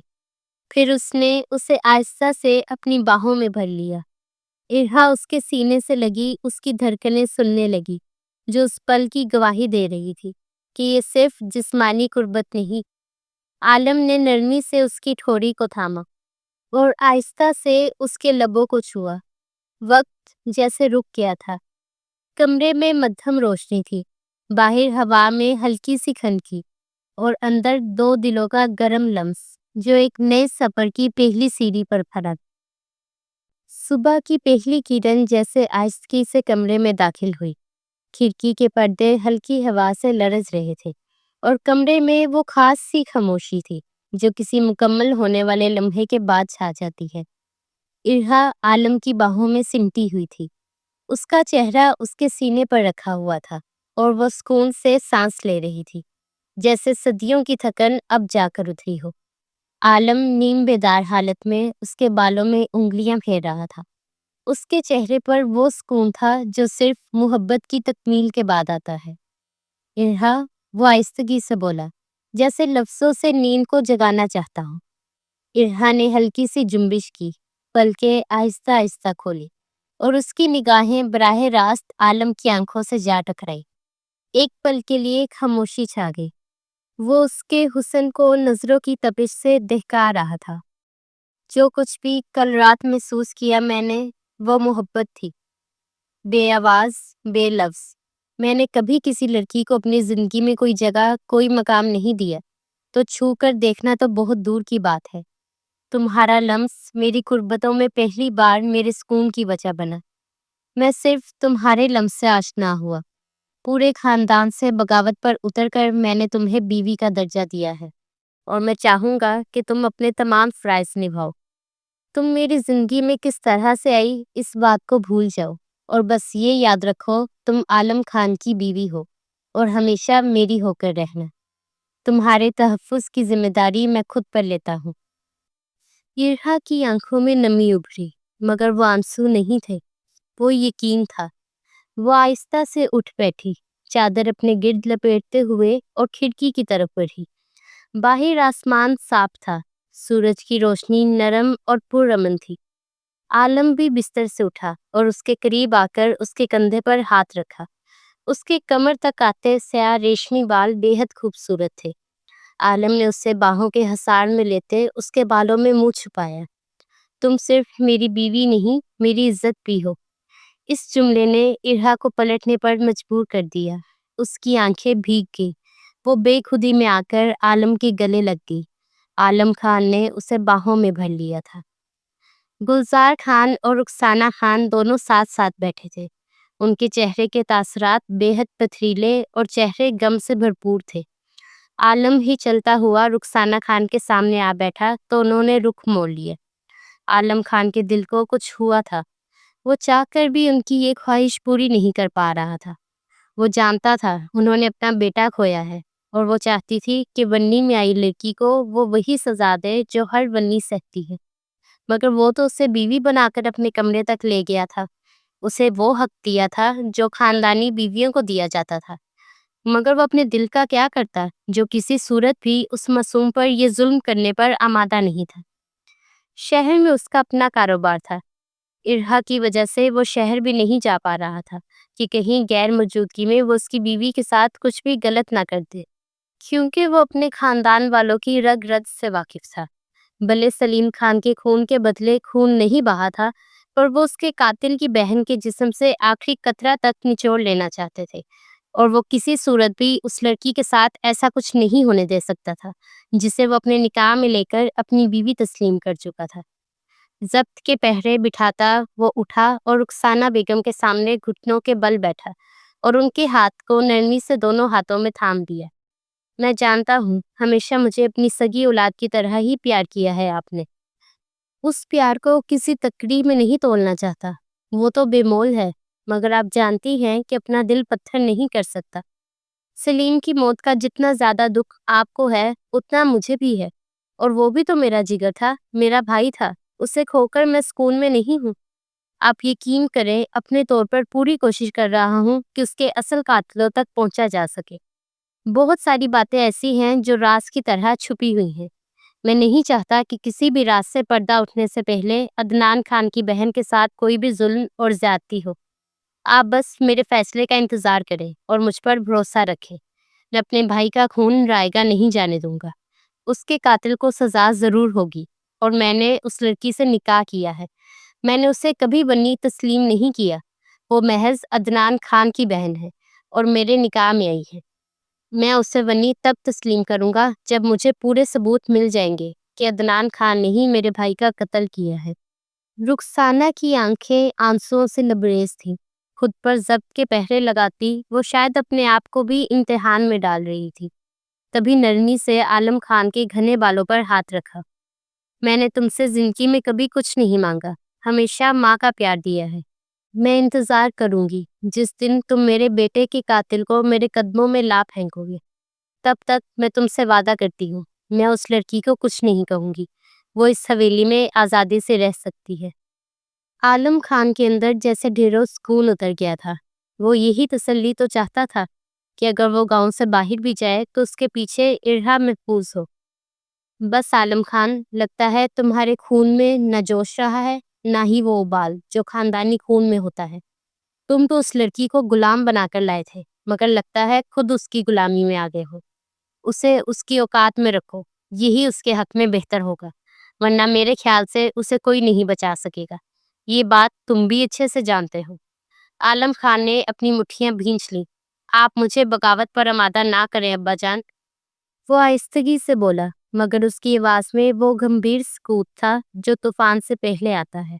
پھر اس نے اسے آہستہ سے اپنی باہوں میں بھر لیا۔ ارہا اس کے سینے سے لگی اس کی دھڑکنیں سننے لگی، جو اس پل کی گواہی دے رہی تھی کہ یہ صرف جسمانی قربت نہیں۔ عالم نے نرمی سے اس کی ٹھوڑی کو تھاما اور آہستہ سے اس کے لبوں کو چھوا۔ وقت جیسے رک گیا تھا۔ کمرے میں مدھم روشنی تھی، باہر ہوا میں ہلکی سی کھنکی، اور اندر دو دلوں کا گرم لمس جو ایک نئے سفر کی پہلی سیڑھی پر کھڑا۔ صبح کی پہلی کرن جیسے آہستگی سے کمرے میں داخل ہوئی۔ کھڑکی کے پردے ہلکی ہوا سے لرز رہے تھے اور کمرے میں وہ خاص سی خاموشی تھی جو کسی مکمل ہونے والے لمحے کے بعد چھا جاتی ہے۔ ارہا عالم کی باہوں میں سمٹی ہوئی تھی، اس کا چہرہ اس کے سینے پر رکھا ہوا تھا اور وہ سکون سے سانس لے رہی تھی، جیسے صدیوں کی تھکن اب جا کر اتری ہو۔ عالم نیم بیدار حالت میں اس کے بالوں میں انگلیاں پھیر رہا تھا۔ اس کے چہرے پر وہ سکون تھا جو صرف محبت کی تکمیل کے بعد آتا ہے۔ ارہا، وہ آہستگی سے بولا، جیسے لفظوں سے نیند کو جگانا چاہتا ہوں۔ ارہا نے ہلکی سی جنبش کی، پلکیں آہستہ آہستہ کھولی اور اس کی نگاہیں براہ راست عالم کی آنکھوں سے جا ٹکرائی۔ ایک پل کے لیے خاموشی چھا گئی۔ وہ اس کے حسن کو نظروں کی تپش سے دہکا رہا تھا۔ جو کچھ بھی کل رات محسوس کیا میں نے، وہ محبت تھی، بے آواز، بے لفظ۔ میں نے کبھی کسی لڑکی کو اپنی زندگی میں کوئی جگہ، کوئی مقام نہیں دیا، تو چھو کر دیکھنا تو بہت دور کی بات ہے۔ تمہارا لمس میری قربتوں میں پہلی بار میرے سکون کی وجہ بنا۔ میں صرف تمہارے لمس سے آشنا ہوا۔ پورے خاندان سے بغاوت پر اتر کر میں نے تمہیں بیوی کا درجہ دیا ہے، اور میں چاہوں گا کہ تم اپنے تمام فرائض نبھاؤ۔ تم میری زندگی میں کس طرح سے آئی اس بات کو بھول جاؤ، اور بس یہ یاد رکھو تم عالم خان کی بیوی ہو اور ہمیشہ میری ہو کر رہنا۔ تمہارے تحفظ کی ذمہ داری میں خود پر لیتا ہوں۔ ارہا کی آنکھوں میں نمی ابھری، مگر وہ آنسو نہیں تھے، وہ یقین تھا۔ وہ آہستہ سے اٹھ بیٹھی، چادر اپنے گرد لپیٹتے ہوئے، اور کھڑکی کی طرف بڑھی۔ باہر آسمان صاف تھا، سورج کی روشنی نرم اور پرامن تھی۔ عالم بھی بستر سے اٹھا اور اس کے قریب آ کر اس کے کندھے پر ہاتھ رکھا۔ اس کے کمر تک آتے سیاہ ریشمی بال بے حد خوبصورت تھے۔ عالم نے اسے باہوں کے حصار میں لیتے اس کے بالوں میں منہ چھپایا۔ تم صرف میری بیوی نہیں، میری عزت بھی ہو۔ اس جملے نے ارہا کو پلٹنے پر مجبور کر دیا۔ اس کی آنکھیں بھیگ گئی، وہ بے خودی میں آ کر عالم کے گلے لگ گئی۔ عالم خان نے اسے باہوں میں بھر لیا تھا۔ گلزار خان اور رخسانہ خان دونوں ساتھ ساتھ بیٹھے تھے۔ ان کے چہرے کے تاثرات بے حد پتھریلے اور چہرے غم سے بھرپور تھے۔ عالم ہی چلتا ہوا رخسانہ خان کے سامنے آ بیٹھا تو انہوں نے رخ موڑ لیا۔ عالم خان کے دل کو کچھ ہوا تھا، وہ چاہ کر بھی ان کی یہ خواہش پوری نہیں کر پا رہا تھا۔ وہ جانتا تھا انہوں نے اپنا بیٹا کھویا ہے، اور وہ چاہتی تھی کہ بنی میں آئی لڑکی کو وہ وہی سزا دے جو ہر بنی سہتی ہے، مگر وہ تو اسے بیوی بنا کر اپنے کمرے تک لے گیا تھا۔ اسے وہ حق دیا تھا جو خاندانی بیویوں کو دیا جاتا تھا، مگر وہ اپنے دل کا کیا کرتا جو کسی صورت بھی اس معصوم پر یہ ظلم کرنے پر آمادہ نہیں تھا۔ شہر میں اس کا اپنا کاروبار تھا۔ ارحا کی وجہ سے وہ شہر بھی نہیں جا پا رہا تھا کہ کہیں غیر موجودگی میں وہ اس کی بیوی کے ساتھ کچھ بھی غلط نہ کر دے، کیونکہ وہ اپنے خاندان والوں کی رگ رگ سے واقف تھا۔ بھلے سلیم خان کے خون کے بدلے خون نہیں بہا تھا، پر وہ اس کے قاتل کی بہن کے جسم سے آخری قطرہ تک نچوڑ لینا چاہتے تھے، اور وہ کسی صورت بھی اس لڑکی کے ساتھ ایسا کچھ نہیں ہونے دے سکتا تھا جسے وہ اپنے نکاح میں لے کر اپنی بیوی تسلیم کر چکا تھا۔ ضبط کے پہرے بٹھاتا وہ اٹھا اور رخسانہ بیگم کے سامنے گھٹنوں کے بل بیٹھا اور ان کے ہاتھ کو نرمی سے دونوں ہاتھوں میں تھام دیا۔ میں جانتا ہوں ہمیشہ مجھے اپنی سگی اولاد کی طرح ہی پیار کیا ہے آپ نے۔ اس پیار کو کسی تقریر میں نہیں تولنا چاہتا، وہ تو بے مول ہے، مگر آپ جانتی ہیں کہ اپنا دل پتھر نہیں کر سکتا۔ سلیم کی موت کا جتنا زیادہ دکھ آپ کو ہے اتنا مجھے بھی ہے، اور وہ بھی تو میرا جگر تھا، میرا بھائی تھا، اسے کھو کر میں سکون میں نہیں ہوں۔ آپ یقین کریں اپنے طور پر پوری کوشش کر رہا ہوں کہ اس کے اصل قاتلوں تک پہنچا جا سکے۔ بہت ساری باتیں ایسی ہیں جو راز کی طرح چھپی ہوئی ہیں۔ میں نہیں چاہتا کہ کسی بھی راز سے پردہ اٹھنے سے پہلے عدنان خان کی بہن کے ساتھ کوئی بھی ظلم اور زیادتی ہو۔ آپ بس میرے فیصلے کا انتظار کریں اور مجھ پر بھروسہ رکھیں۔ میں اپنے بھائی کا خون رائیگاں نہیں جانے دوں گا۔ اس کے قاتل کو سزا ضرور ہوگی، اور میں نے اس لڑکی سے نکاح کیا ہے۔ میں نے اسے کبھی بنی تسلیم نہیں کیا۔ وہ محض عدنان خان کی بہن ہے اور میرے نکاح میں آئی ہے۔ میں اسے ونی تب تسلیم کروں گا جب مجھے پورے ثبوت مل جائیں گے کہ عدنان خان نے ہی میرے بھائی کا قتل کیا ہے۔ رخسانہ کی آنکھیں آنسوؤں سے لبریز تھیں۔ خود پر ضبط کے پہرے لگاتی وہ شاید اپنے آپ کو بھی امتحان میں ڈال رہی تھی۔ تبھی نرمی سے عالم خان کے گھنے بالوں پر ہاتھ رکھا۔ میں نے تم سے زندگی میں کبھی کچھ نہیں مانگا، ہمیشہ ماں کا پیار دیا ہے۔ میں انتظار کروں گی جس دن تم میرے بیٹے کے قاتل کو میرے قدموں میں لا پھینکو گے۔ تب تک میں تم سے وعدہ کرتی ہوں، میں اس لڑکی کو کچھ نہیں کہوں گی، وہ اس حویلی میں آزادی سے رہ سکتی ہے۔ عالم خان کے اندر جیسے ڈھیروں سکون اتر گیا تھا۔ وہ یہی تسلی تو چاہتا تھا کہ اگر وہ گاؤں سے باہر بھی جائے تو اس کے پیچھے ارحا محفوظ ہو۔ بس عالم خان، لگتا ہے تمہارے خون میں نہ جوش رہا ہے، نہ ہی وہ ابال جو خاندانی خون میں ہوتا ہے۔ تم تو اس لڑکی کو غلام بنا کر لائے تھے، مگر لگتا ہے خود اس کی غلامی میں آ گئے ہو۔ اسے اس کی اوقات میں رکھو، یہی اس کے حق میں بہتر ہوگا، ورنہ میرے خیال سے اسے کوئی نہیں بچا سکے گا۔ یہ بات تم بھی اچھے سے جانتے ہو۔ عالم خان نے اپنی مٹھیاں بھینچ لیں۔ آپ مجھے بغاوت پر آمادہ نہ کریں ابا جان، وہ آہستگی سے بولا، مگر اس کی آواز میں وہ گمبھیر سکوت تھا جو طوفان سے پہلے آتا ہے۔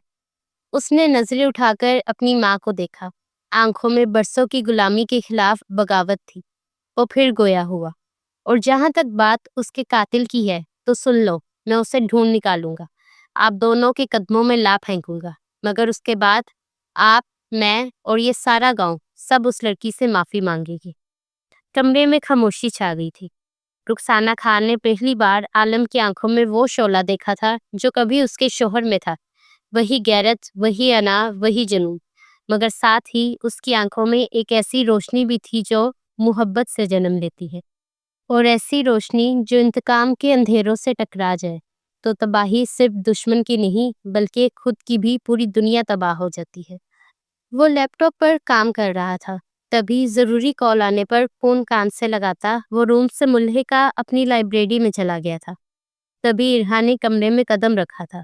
اس نے نظریں اٹھا کر اپنی ماں کو دیکھا۔ آنکھوں میں برسوں کی غلامی کے خلاف بغاوت تھی۔ وہ پھر گویا ہوا، اور جہاں تک بات اس کے قاتل کی ہے تو سن لو، میں اسے ڈھونڈ نکالوں گا، آپ دونوں کے قدموں میں لا پھینکوں گا، مگر اس کے بعد آپ، میں اور یہ سارا گاؤں سب اس لڑکی سے معافی مانگے گی۔ کمرے میں خاموشی چھا گئی تھی۔ رخسانہ خان نے پہلی بار عالم کی آنکھوں میں وہ شعلہ دیکھا تھا جو کبھی اس کے شوہر میں تھا، وہی غیرت، وہی انا، وہی جنون، مگر ساتھ ہی اس کی آنکھوں میں ایک ایسی روشنی بھی تھی جو محبت سے جنم لیتی ہے، اور ایسی روشنی جو انتقام کے اندھیروں سے ٹکرا جائے تو تباہی صرف دشمن کی نہیں بلکہ خود کی بھی پوری دنیا تباہ ہو جاتی ہے۔ وہ لیپ ٹاپ پر کام کر رہا تھا، تبھی ضروری کال آنے پر فون کان سے لگاتا وہ روم سے ملحقہ اپنی لائبریری میں چلا گیا تھا۔ تبھی ارحا نے کمرے میں قدم رکھا تھا۔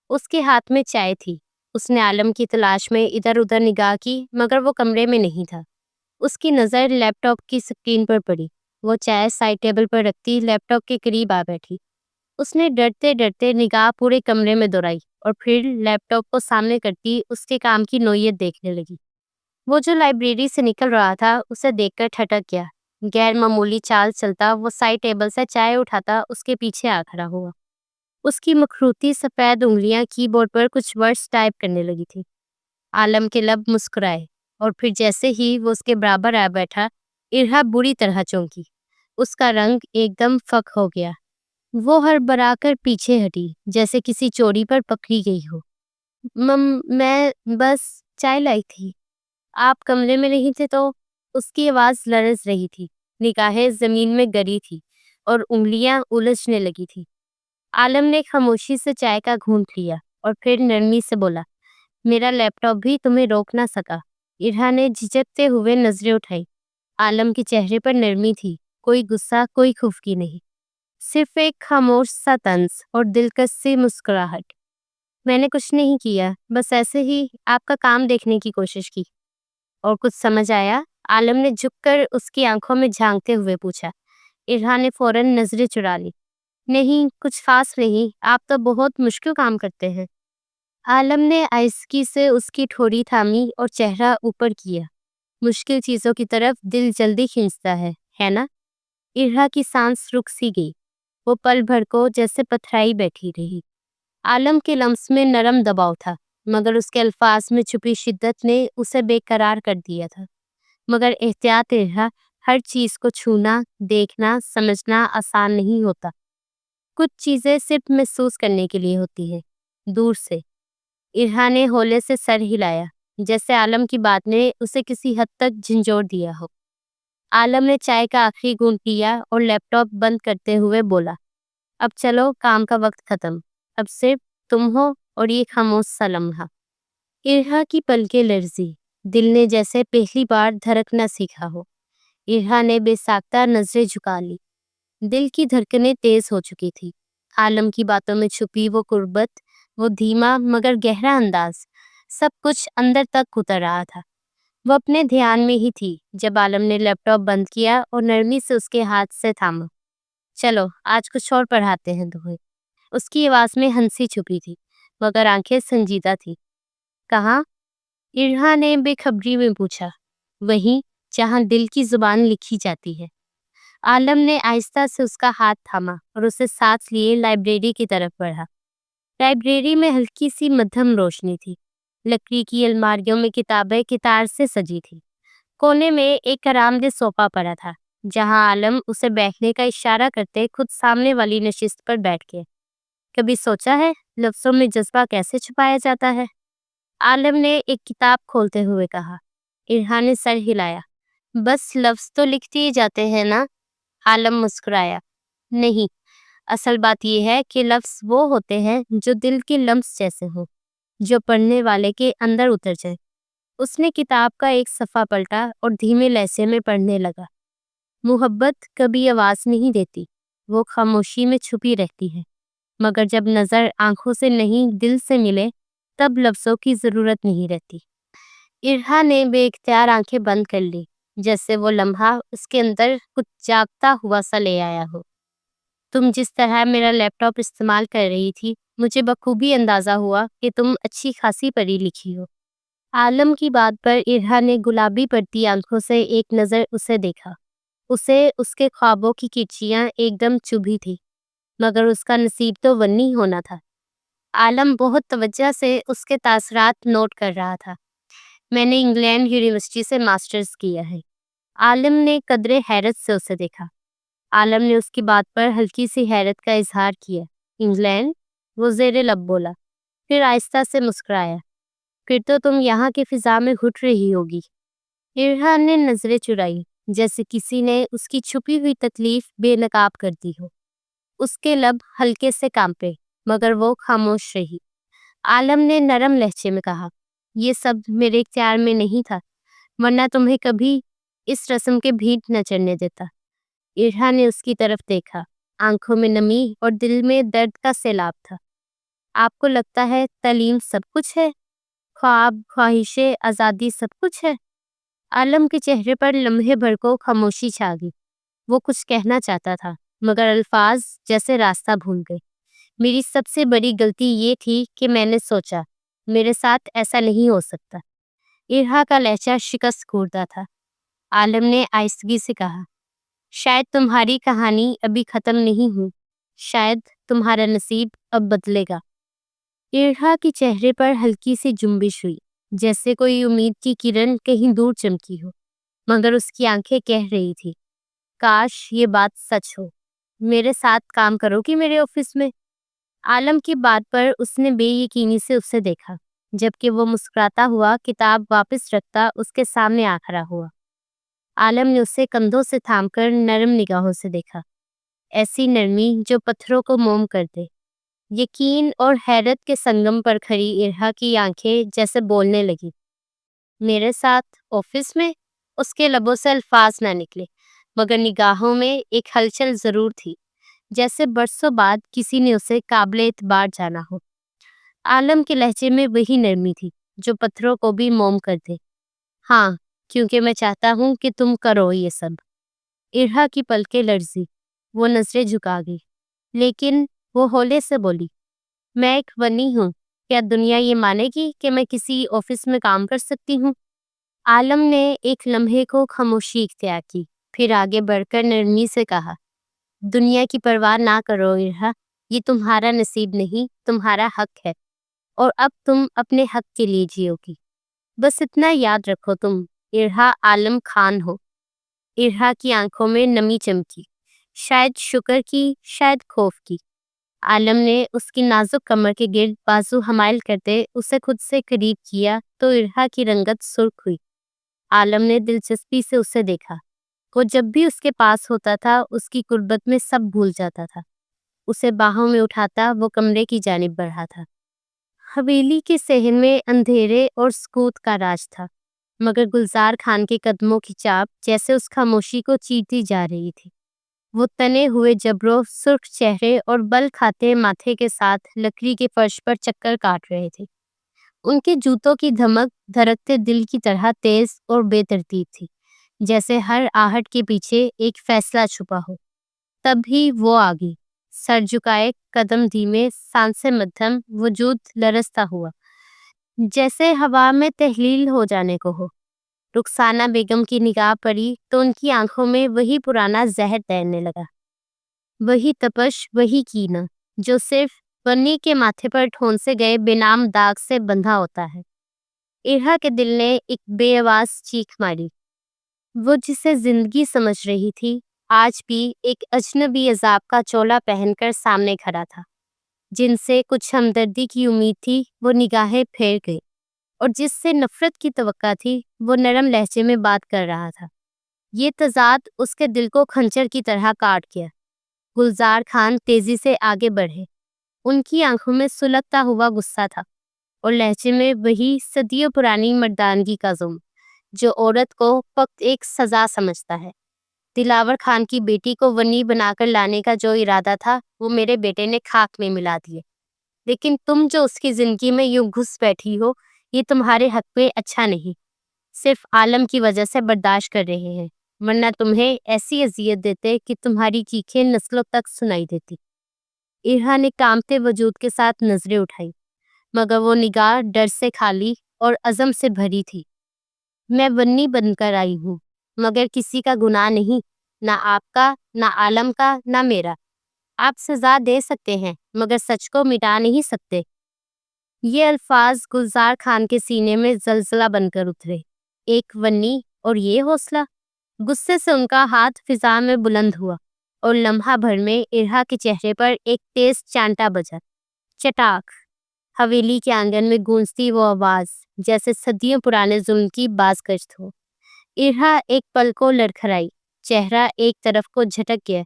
اس کے ہاتھ میں چائے تھی۔ اس نے عالم کی تلاش میں ادھر ادھر نگاہ کی، مگر وہ کمرے میں نہیں تھا۔ اس کی نظر لیپ ٹاپ کی سکرین پر پڑی۔ وہ چائے سائڈ ٹیبل پر رکھتی لیپ ٹاپ کے قریب آ بیٹھی۔ اس نے ڈرتے ڈرتے نگاہ پورے کمرے میں دوڑائی اور پھر لیپ ٹاپ کو سامنے کرتی اس کے کام کی نوعیت دیکھنے لگی۔ وہ جو لائبریری سے نکل رہا تھا اسے دیکھ کر ٹھٹک گیا۔ غیر معمولی چال چلتا وہ سائڈ ٹیبل سے چائے اٹھاتا اس کے پیچھے آ کھڑا ہوا۔ اس کی مخروطی سفید انگلیاں کی بورڈ پر کچھ ورڈز ٹائپ کرنے لگی تھی۔ عالم کے لب مسکرائے، اور پھر جیسے ہی وہ اس کے برابر آ بیٹھا، ارحا بری طرح چونکی۔ اس کا رنگ ایک دم فک ہو گیا۔ وہ ہڑبڑا کر پیچھے ہٹی جیسے کسی چوری پر پکڑی گئی ہو۔ میں بس چائے لائی تھی۔ آپ کمرے میں نہیں تھے تو اس کی آواز لرز رہی تھی، نگاہیں زمین میں گری تھی اور انگلیاں الجھنے لگی تھی۔ عالم نے خاموشی سے چائے کا گھونٹ لیا اور پھر نرمی سے بولا، میرا لیپ ٹاپ بھی تمہیں روک نہ سکا۔ ارہا نے جھجکتے ہوئے نظریں اٹھائی۔ عالم کے چہرے پر نرمی تھی، کوئی غصہ، کوئی خفگی نہیں، صرف ایک خاموش سا طنز اور دلکش سی مسکراہٹ۔ میں نے کچھ نہیں کیا، بس ایسے ہی آپ کا کام دیکھنے کی کوشش کی۔ اور کچھ سمجھ آیا؟ عالم نے جھک کر اس کی آنکھوں میں جھانکتے ہوئے پوچھا۔ ارہا نے فوراً نظریں چرا لی۔ نہیں، کچھ خاص نہیں، آپ تو بہت مشکل کام کرتے ہیں۔ عالم نے آہستگی سے اس کی ٹھوڑی تھامی اور چہرہ اوپر کیا۔ مشکل چیزوں کی طرف دل جلدی کھینچتا ہے نا؟ ارہا کی سانس رک سی گئی، وہ پل بھر کو جیسے پتھرائی بیٹھی رہی۔ عالم کے لمس میں نرم دباؤ تھا، مگر اس کے الفاظ میں چھپی شدت نے اسے بے قرار کر دیا تھا۔ مگر احتیاط ارہا، ہر چیز کو چھونا، دیکھنا، سمجھنا آسان نہیں ہوتا۔ کچھ چیزیں صرف محسوس کرنے کے لیے ہوتی ہیں، دور سے۔ ارہا نے ہولے سے سر ہلایا، جیسے عالم کی بات نے اسے کسی حد تک جھنجھوڑ دیا ہو۔ عالم نے چائے کا آخری گھونٹ لیا اور لیپ ٹاپ بند کرتے ہوئے بولا، اب چلو، کام کا وقت ختم، اب صرف تم ہو اور یہ خاموش سا لمحہ۔ ارہا کی پلکیں لرزی، دل نے جیسے پہلی بار دھڑکنا سیکھا ہو۔ ارہا نے بے ساختہ نظریں جھکا لی، دل کی دھڑکنیں تیز ہو چکی تھی۔ عالم کی باتوں میں چھپی وہ قربت، وہ دھیما مگر گہرا انداز، سب کچھ اندر تک اتر رہا تھا۔ وہ اپنے دھیان میں ہی تھی جب عالم نے لیپ ٹاپ بند کیا اور نرمی سے اس کے ہاتھ سے تھاما۔ چلو، آج کچھ اور پڑھاتے ہیں تمہیں۔ اس کی آواز میں ہنسی چھپی تھی، مگر آنکھیں سنجیدہ تھی۔ کہاں؟ ارہا نے بے خبری میں پوچھا۔ وہیں جہاں دل کی زبان لکھی جاتی ہے۔ عالم نے آہستہ سے اس کا ہاتھ تھاما اور اسے ساتھ لیے لائبریری کی طرف بڑھا۔ لائبریری میں ہلکی سی مدھم روشنی تھی، لکڑی کی الماریوں میں کتابیں قطار سے سجی تھی۔ کونے میں ایک آرام دہ صوفہ پڑا تھا، جہاں عالم اسے بیٹھنے کا اشارہ کرتے خود سامنے والی نشست پر بیٹھ گئے۔ کبھی سوچا ہے لفظوں میں جذبہ کیسے چھپایا جاتا ہے؟ عالم نے ایک کتاب کھولتے ہوئے کہا۔ ارہا نے سر ہلایا۔ بس لفظ تو لکھ دیے جاتے ہیں نا؟ عالم مسکرایا۔ نہیں، اصل بات یہ ہے کہ لفظ وہ ہوتے ہیں جو دل کے لمس جیسے ہوں، جو پڑھنے والے کے اندر اتر جائے۔ اس نے کتاب کا ایک صفحہ پلٹا اور دھیمے لہجے میں پڑھنے لگا۔ محبت کبھی آواز نہیں دیتی، وہ خاموشی میں چھپی رہتی ہے، مگر جب نظر آنکھوں سے نہیں دل سے ملے تب لفظوں کی ضرورت نہیں رہتی۔ ارہا نے بے اختیار آنکھیں بند کر لی، جیسے وہ لمحہ اس کے اندر کچھ جاگتا ہوا سا لے آیا ہو۔ تم جس طرح میرا لیپ ٹاپ استعمال کر رہی تھی، مجھے بخوبی اندازہ ہوا کہ تم اچھی خاصی پڑھی لکھی ہو۔ عالم کی بات پر ارہا نے گلابی پڑتی آنکھوں سے ایک نظر اسے دیکھا۔ اسے اس کے خوابوں کی کرچیاں ایک دم چبھی تھی، مگر اس کا نصیب تو ونی ہونا تھا۔ عالم بہت توجہ سے اس کے تاثرات نوٹ کر رہا تھا۔ میں نے انگلینڈ یونیورسٹی سے ماسٹرز کیا ہے۔ عالم نے قدرے حیرت سے اسے دیکھا۔ عالم نے اس کی بات پر ہلکی سی حیرت کا اظہار کیا۔ انگلینڈ؟ وہ زیر لب بولا، پھر آہستہ سے مسکرایا۔ پھر تو تم یہاں کی فضا میں گھٹ رہی ہوگی۔ ارہا نے نظریں چرائی، جیسے کسی نے اس کی چھپی ہوئی تکلیف بے نقاب کر دی ہو۔ اس کے لب ہلکے سے کانپے، مگر وہ خاموش رہی۔ عالم نے نرم لہجے میں کہا، یہ سب میرے اختیار میں نہیں تھا، ورنہ تمہیں کبھی اس رسم کے بھیٹ نہ چڑھنے دیتا۔ ارہا نے اس کی طرف دیکھا، آنکھوں میں نمی اور دل میں درد کا سیلاب تھا۔ آپ کو لگتا ہے تعلیم سب کچھ ہے؟ خواب، خواہشیں، آزادی سب کچھ ہے؟ عالم کے چہرے پر لمحے بھر کو خاموشی چھا گئی۔ وہ کچھ کہنا چاہتا تھا، مگر الفاظ جیسے راستہ بھول گئے۔ میری سب سے بڑی غلطی یہ تھی کہ میں نے سوچا میرے ساتھ ایسا نہیں ہو سکتا۔ ارہا کا لہجہ شکست خوردہ تھا۔ عالم نے آہستگی سے کہا، شاید تمہاری کہانی ابھی ختم نہیں ہوئی، شاید تمہارا نصیب اب بدلے گا۔ ارہا کے چہرے پر ہلکی سی جنبش ہوئی، جیسے کوئی امید کی کرن کہیں دور چمکی ہو، مگر اس کی آنکھیں کہہ رہی تھی، کاش یہ بات سچ ہو۔ میرے ساتھ کام کرو گی میرے آفس میں؟ عالم کی بات پر اس نے بے یقینی سے اسے دیکھا۔ جبکہ وہ مسکراتا ہوا کتاب واپس رکھتا اس کے سامنے آ کھڑا ہوا۔ عالم نے اسے کندھوں سے تھام کر نرم نگاہوں سے دیکھا، ایسی نرمی جو پتھروں کو موم کر دے۔ یقین اور حیرت کے سنگم پر کھڑی ارہا کی آنکھیں جیسے بولنے لگی۔ میرے ساتھ آفس میں؟ اس کے لبوں سے الفاظ نہ نکلے، مگر نگاہوں میں ایک ہلچل ضرور تھی، جیسے برسوں بعد کسی نے اسے قابل اعتبار جانا ہو۔ عالم کے لہجے میں وہی نرمی تھی جو پتھروں کو بھی موم کر دے۔ ہاں، کیونکہ میں چاہتا ہوں کہ تم کرو یہ سب۔ ارہا کی پلکیں لرزی، وہ نظریں جھکا گئی، لیکن وہ ہولے سے بولی، میں ایک ونی ہوں، کیا دنیا یہ مانے گی کہ میں کسی آفس میں کام کر سکتی ہوں؟ عالم نے ایک لمحے کو خاموشی اختیار کی، پھر آگے بڑھ کر نرمی سے کہا، دنیا کی پرواہ نہ کرو ارہا، یہ تمہارا نصیب نہیں، تمہارا حق ہے، اور اب تم اپنے حق کے لیے جیو گی۔ بس اتنا یاد رکھو، تم ارہا عالم خان ہو۔ ارہا کی آنکھوں میں نمی چمکی، شاید شکر کی، شاید خوف کی۔ عالم نے اس کی نازک کمر کے گرد بازو حمائل کرتے اسے خود سے قریب کیا تو ارہا کی رنگت سرخ ہوئی۔ عالم نے دلچسپی سے اسے دیکھا۔ وہ جب بھی اس کے پاس ہوتا تھا اس کی قربت میں سب بھول جاتا تھا۔ اسے باہوں میں اٹھاتا وہ کمرے کی جانب بڑھا تھا۔ حویلی کے صحن میں اندھیرے اور سکوت کا راج تھا، مگر گلزار خان کے قدموں کی چاپ جیسے اس خاموشی کو چیرتی جا رہی تھی۔ وہ تنے ہوئے جبروں، سرخ چہرے اور بل کھاتے ماتھے کے ساتھ لکڑی کے فرش پر چکر کاٹ رہے تھے۔ ان کے جوتوں کی دھمک دھڑکتے دل کی طرح تیز اور بے ترتیب تھی، جیسے ہر آہٹ کے پیچھے ایک فیصلہ چھپا ہو۔ تب ہی وہ آگئی، سر جھکائے، قدم دھیمے، سانسیں مدھم، وجود لرزتا ہوا، جیسے ہوا میں تحلیل ہو جانے کو ہو۔ رخسانہ بیگم کی نگاہ پڑی تو ان کی آنکھوں میں وہی پرانا زہر تیرنے لگا، وہی تپش، وہی کینہ جو صرف بنی کے ماتھے پر ٹھونسے گئے بے نام داغ سے بندھا ہوتا ہے۔ ارہا کے دل نے ایک بے آواز چیخ ماری۔ وہ جسے زندگی سمجھ رہی تھی آج بھی ایک اجنبی عذاب کا چولا پہن کر سامنے کھڑا تھا۔ جن سے کچھ ہمدردی کی امید تھی وہ نگاہیں پھیر گئی، اور جس سے نفرت کی توقع تھی وہ نرم لہجے میں بات کر رہا تھا۔ یہ تضاد اس کے دل کو کھنجر کی طرح کاٹ گیا۔ گلزار خان تیزی سے آگے بڑھے، ان کی آنکھوں میں سلگتا ہوا غصہ تھا، اور لہجے میں وہی صدیوں پرانی مردانگی کا ظلم جو عورت کو فقط ایک سزا سمجھتا ہے۔ دلاور خان کی بیٹی کو ونی بنا کر لانے کا جو ارادہ تھا وہ میرے بیٹے نے خاک میں ملا دیے، لیکن تم جو اس کی زندگی میں یوں گھس بیٹھی ہو یہ تمہارے حق میں اچھا نہیں۔ صرف عالم کی وجہ سے برداشت کر رہے ہیں، ورنہ تمہیں ایسی اذیت دیتے کہ تمہاری چیخیں نسلوں تک سنائی دیتی۔ ارہا نے کانپتے وجود کے ساتھ نظریں اٹھائی، مگر وہ نگاہ ڈر سے خالی اور عزم سے بھری تھی۔ میں ونی بن کر آئی ہوں، مگر کسی کا گناہ نہیں، نہ آپ کا، نہ عالم کا، نہ میرا۔ آپ سزا دے سکتے ہیں مگر سچ کو مٹا نہیں سکتے۔ یہ الفاظ گلزار خان کے سینے میں زلزلہ بن کر اترے۔ ایک ونی اور یہ حوصلہ! غصے سے ان کا ہاتھ فضا میں بلند ہوا، اور لمحہ بھر میں ارہا کے چہرے پر ایک تیز چانٹا بجا۔ چٹاک! حویلی کے آنگن میں گونجتی وہ آواز جیسے صدیوں پرانے ظلم کی بازگشت ہو۔ ارہا ایک پل کو لڑکھڑائی، چہرہ ایک طرف کو جھٹک گیا،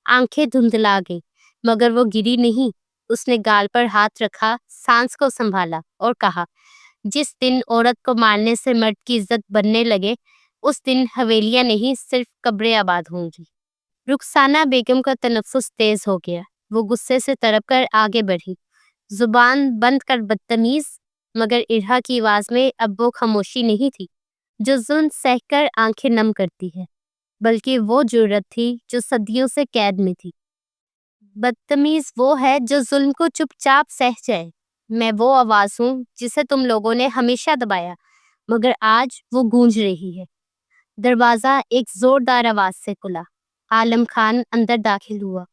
آنکھیں دھندلا گئی، مگر وہ گری نہیں۔ اس نے گال پر ہاتھ رکھا، سانس کو سنبھالا اور کہا، جس دن عورت کو مارنے سے مرد کی عزت بننے لگے اس دن حویلیاں نہیں صرف قبریں آباد ہوں گی۔ رخسانہ بیگم کا تنفس تیز ہو گیا، وہ غصے سے تڑپ کر آگے بڑھی، زبان بند کر بدتمیز، مگر ارہا کی آواز میں اب وہ خاموشی نہیں تھی جو ظلم سہ کر آنکھیں نم کرتی ہے، بلکہ وہ جرأت تھی جو صدیوں سے قید میں تھی۔ بدتمیز وہ ہے جو ظلم کو چپ چاپ سہ جائے۔ میں وہ آواز ہوں جسے تم لوگوں نے ہمیشہ دبایا، مگر آج وہ گونج رہی ہے۔ دروازہ ایک زوردار آواز سے کھلا۔ عالم خان اندر داخل ہوا،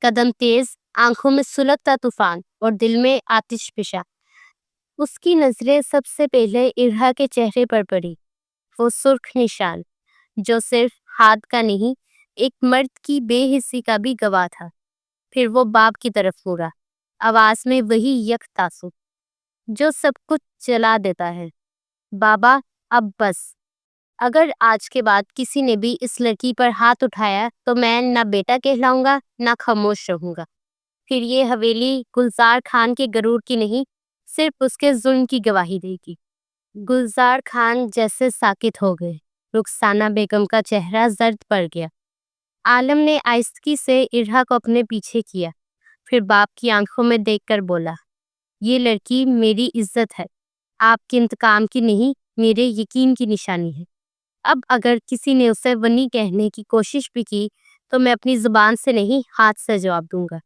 قدم تیز، آنکھوں میں سلگتا طوفان اور دل میں آتش فشاں۔ اس کی نظریں سب سے پہلے ارہا کے چہرے پر پڑی، وہ سرخ نشان جو صرف ہاتھ کا نہیں، ایک مرد کی بے حسی کا بھی گواہ تھا۔ پھر وہ باپ کی طرف مڑا، آواز میں وہی یک تاثر، جو سب کچھ جلا دیتا ہے۔ بابا اب بس، اگر آج کے بعد کسی نے بھی اس لڑکی پر ہاتھ اٹھایا تو میں نہ بیٹا کہلاؤں گا نہ خاموش رہوں گا۔ پھر یہ حویلی گلزار خان کے غرور کی نہیں، صرف اس کے ظلم کی گواہی دے گی۔ گلزار خان جیسے ساکت ہو گئے۔ رخسانہ بیگم کا چہرہ زرد پڑ گیا۔ عالم نے آہستگی سے ارہا کو اپنے پیچھے کیا، پھر باپ کی آنکھوں میں دیکھ کر بولا، یہ لڑکی میری عزت ہے، آپ کے انتقام کی نہیں، میرے یقین کی نشانی ہے۔ اب اگر کسی نے اسے ونی کہنے کی کوشش بھی کی تو میں اپنی زبان سے نہیں، ہاتھ سے جواب دوں گا۔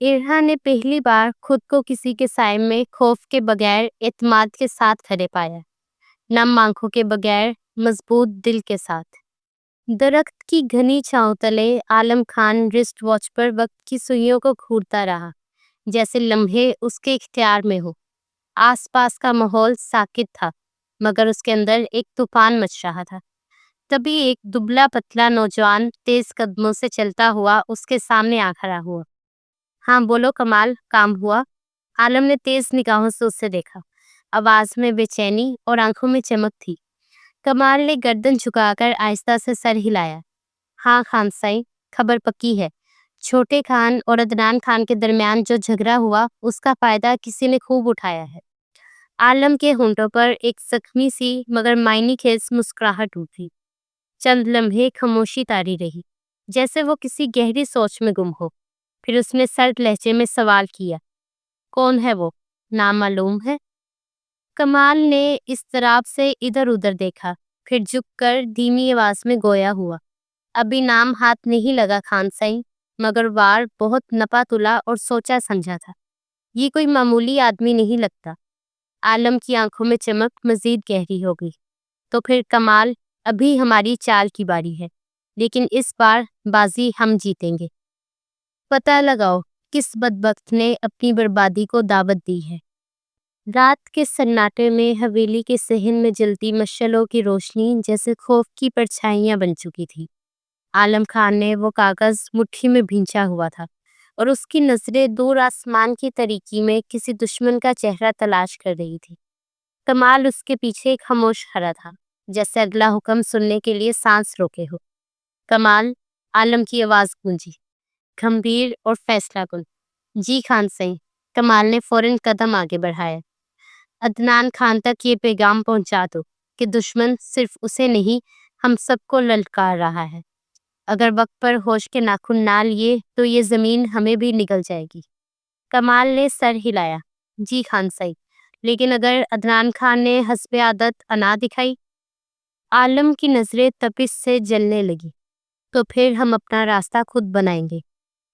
ارہا نے پہلی بار خود کو کسی کے سائے میں خوف کے بغیر اعتماد کے ساتھ کھڑے پایا، نم آنکھوں کے بغیر، مضبوط دل کے ساتھ۔ درخت کی گھنی چھاؤں تلے عالم خان رسٹ واچ پر وقت کی سوئیوں کو گھورتا رہا، جیسے لمحے اس کے اختیار میں ہو۔ آس پاس کا ماحول ساکت تھا، مگر اس کے اندر ایک طوفان مچ رہا تھا۔ تبھی ایک دبلا پتلا نوجوان تیز قدموں سے چلتا ہوا اس کے سامنے آ کھڑا ہوا۔ ہاں بولو کمال، کام ہوا؟ عالم نے تیز نگاہوں سے اسے دیکھا، آواز میں بے چینی اور آنکھوں میں چمک تھی۔ کمال نے گردن جھکا کر آہستہ سے سر ہلایا۔ ہاں خان سائیں، خبر پکی ہے۔ چھوٹے خان اور عدنان خان کے درمیان جو جھگڑا ہوا اس کا فائدہ کسی نے خوب اٹھایا ہے۔ عالم کے ہونٹوں پر ایک زخمی سی مگر معنی خیز مسکراہٹ اٹھی۔ چند لمحے خاموشی طاری رہی، جیسے وہ کسی گہری سوچ میں گم ہو۔ پھر اس نے سرد لہجے میں سوال کیا، کون ہے وہ؟ نام معلوم ہے؟ کمال نے اضطراب سے ادھر ادھر دیکھا، پھر جھک کر دھیمی آواز میں گویا ہوا، ابھی نام ہاتھ نہیں لگا خان سائیں، مگر وار بہت نپا تلا اور سوچا سمجھا تھا۔ یہ کوئی معمولی آدمی نہیں لگتا۔ عالم کی آنکھوں میں چمک مزید گہری ہو گئی۔ تو پھر کمال، ابھی ہماری چال کی باری ہے، لیکن اس بار بازی ہم جیتیں گے۔ پتہ لگاؤ کس بدبخت نے اپنی بربادی کو دعوت دی ہے۔ رات کے سناٹے میں حویلی کے صحن میں جلتی مشعلوں کی روشنی جیسے خوف کی پرچھائیاں بن چکی تھی۔ عالم خان نے وہ کاغذ مٹھی میں بھینچا ہوا تھا اور اس کی نظریں دور آسمان کی تاریکی میں کسی دشمن کا چہرہ تلاش کر رہی تھی۔ کمال اس کے پیچھے خاموش کھڑا تھا، جیسے اگلا حکم سننے کے لیے سانس روکے ہو۔ کمال، عالم کی آواز گونجی، گھمبیر اور فیصلہ کن۔ جی خان سائیں، کمال نے فوراً قدم آگے بڑھایا۔ عدنان خان تک یہ پیغام پہنچا دو کہ دشمن صرف اسے نہیں، ہم سب کو للکار رہا ہے۔ اگر وقت پر ہوش کے ناخن نہ لیے تو یہ زمین ہمیں بھی نگل جائے گی۔ کمال نے سر ہلایا، جی خان سائیں، لیکن اگر عدنان خان نے حسب عادت انا دکھائی؟ عالم کی نظریں تپش سے جلنے لگی۔ تو پھر ہم اپنا راستہ خود بنائیں گے،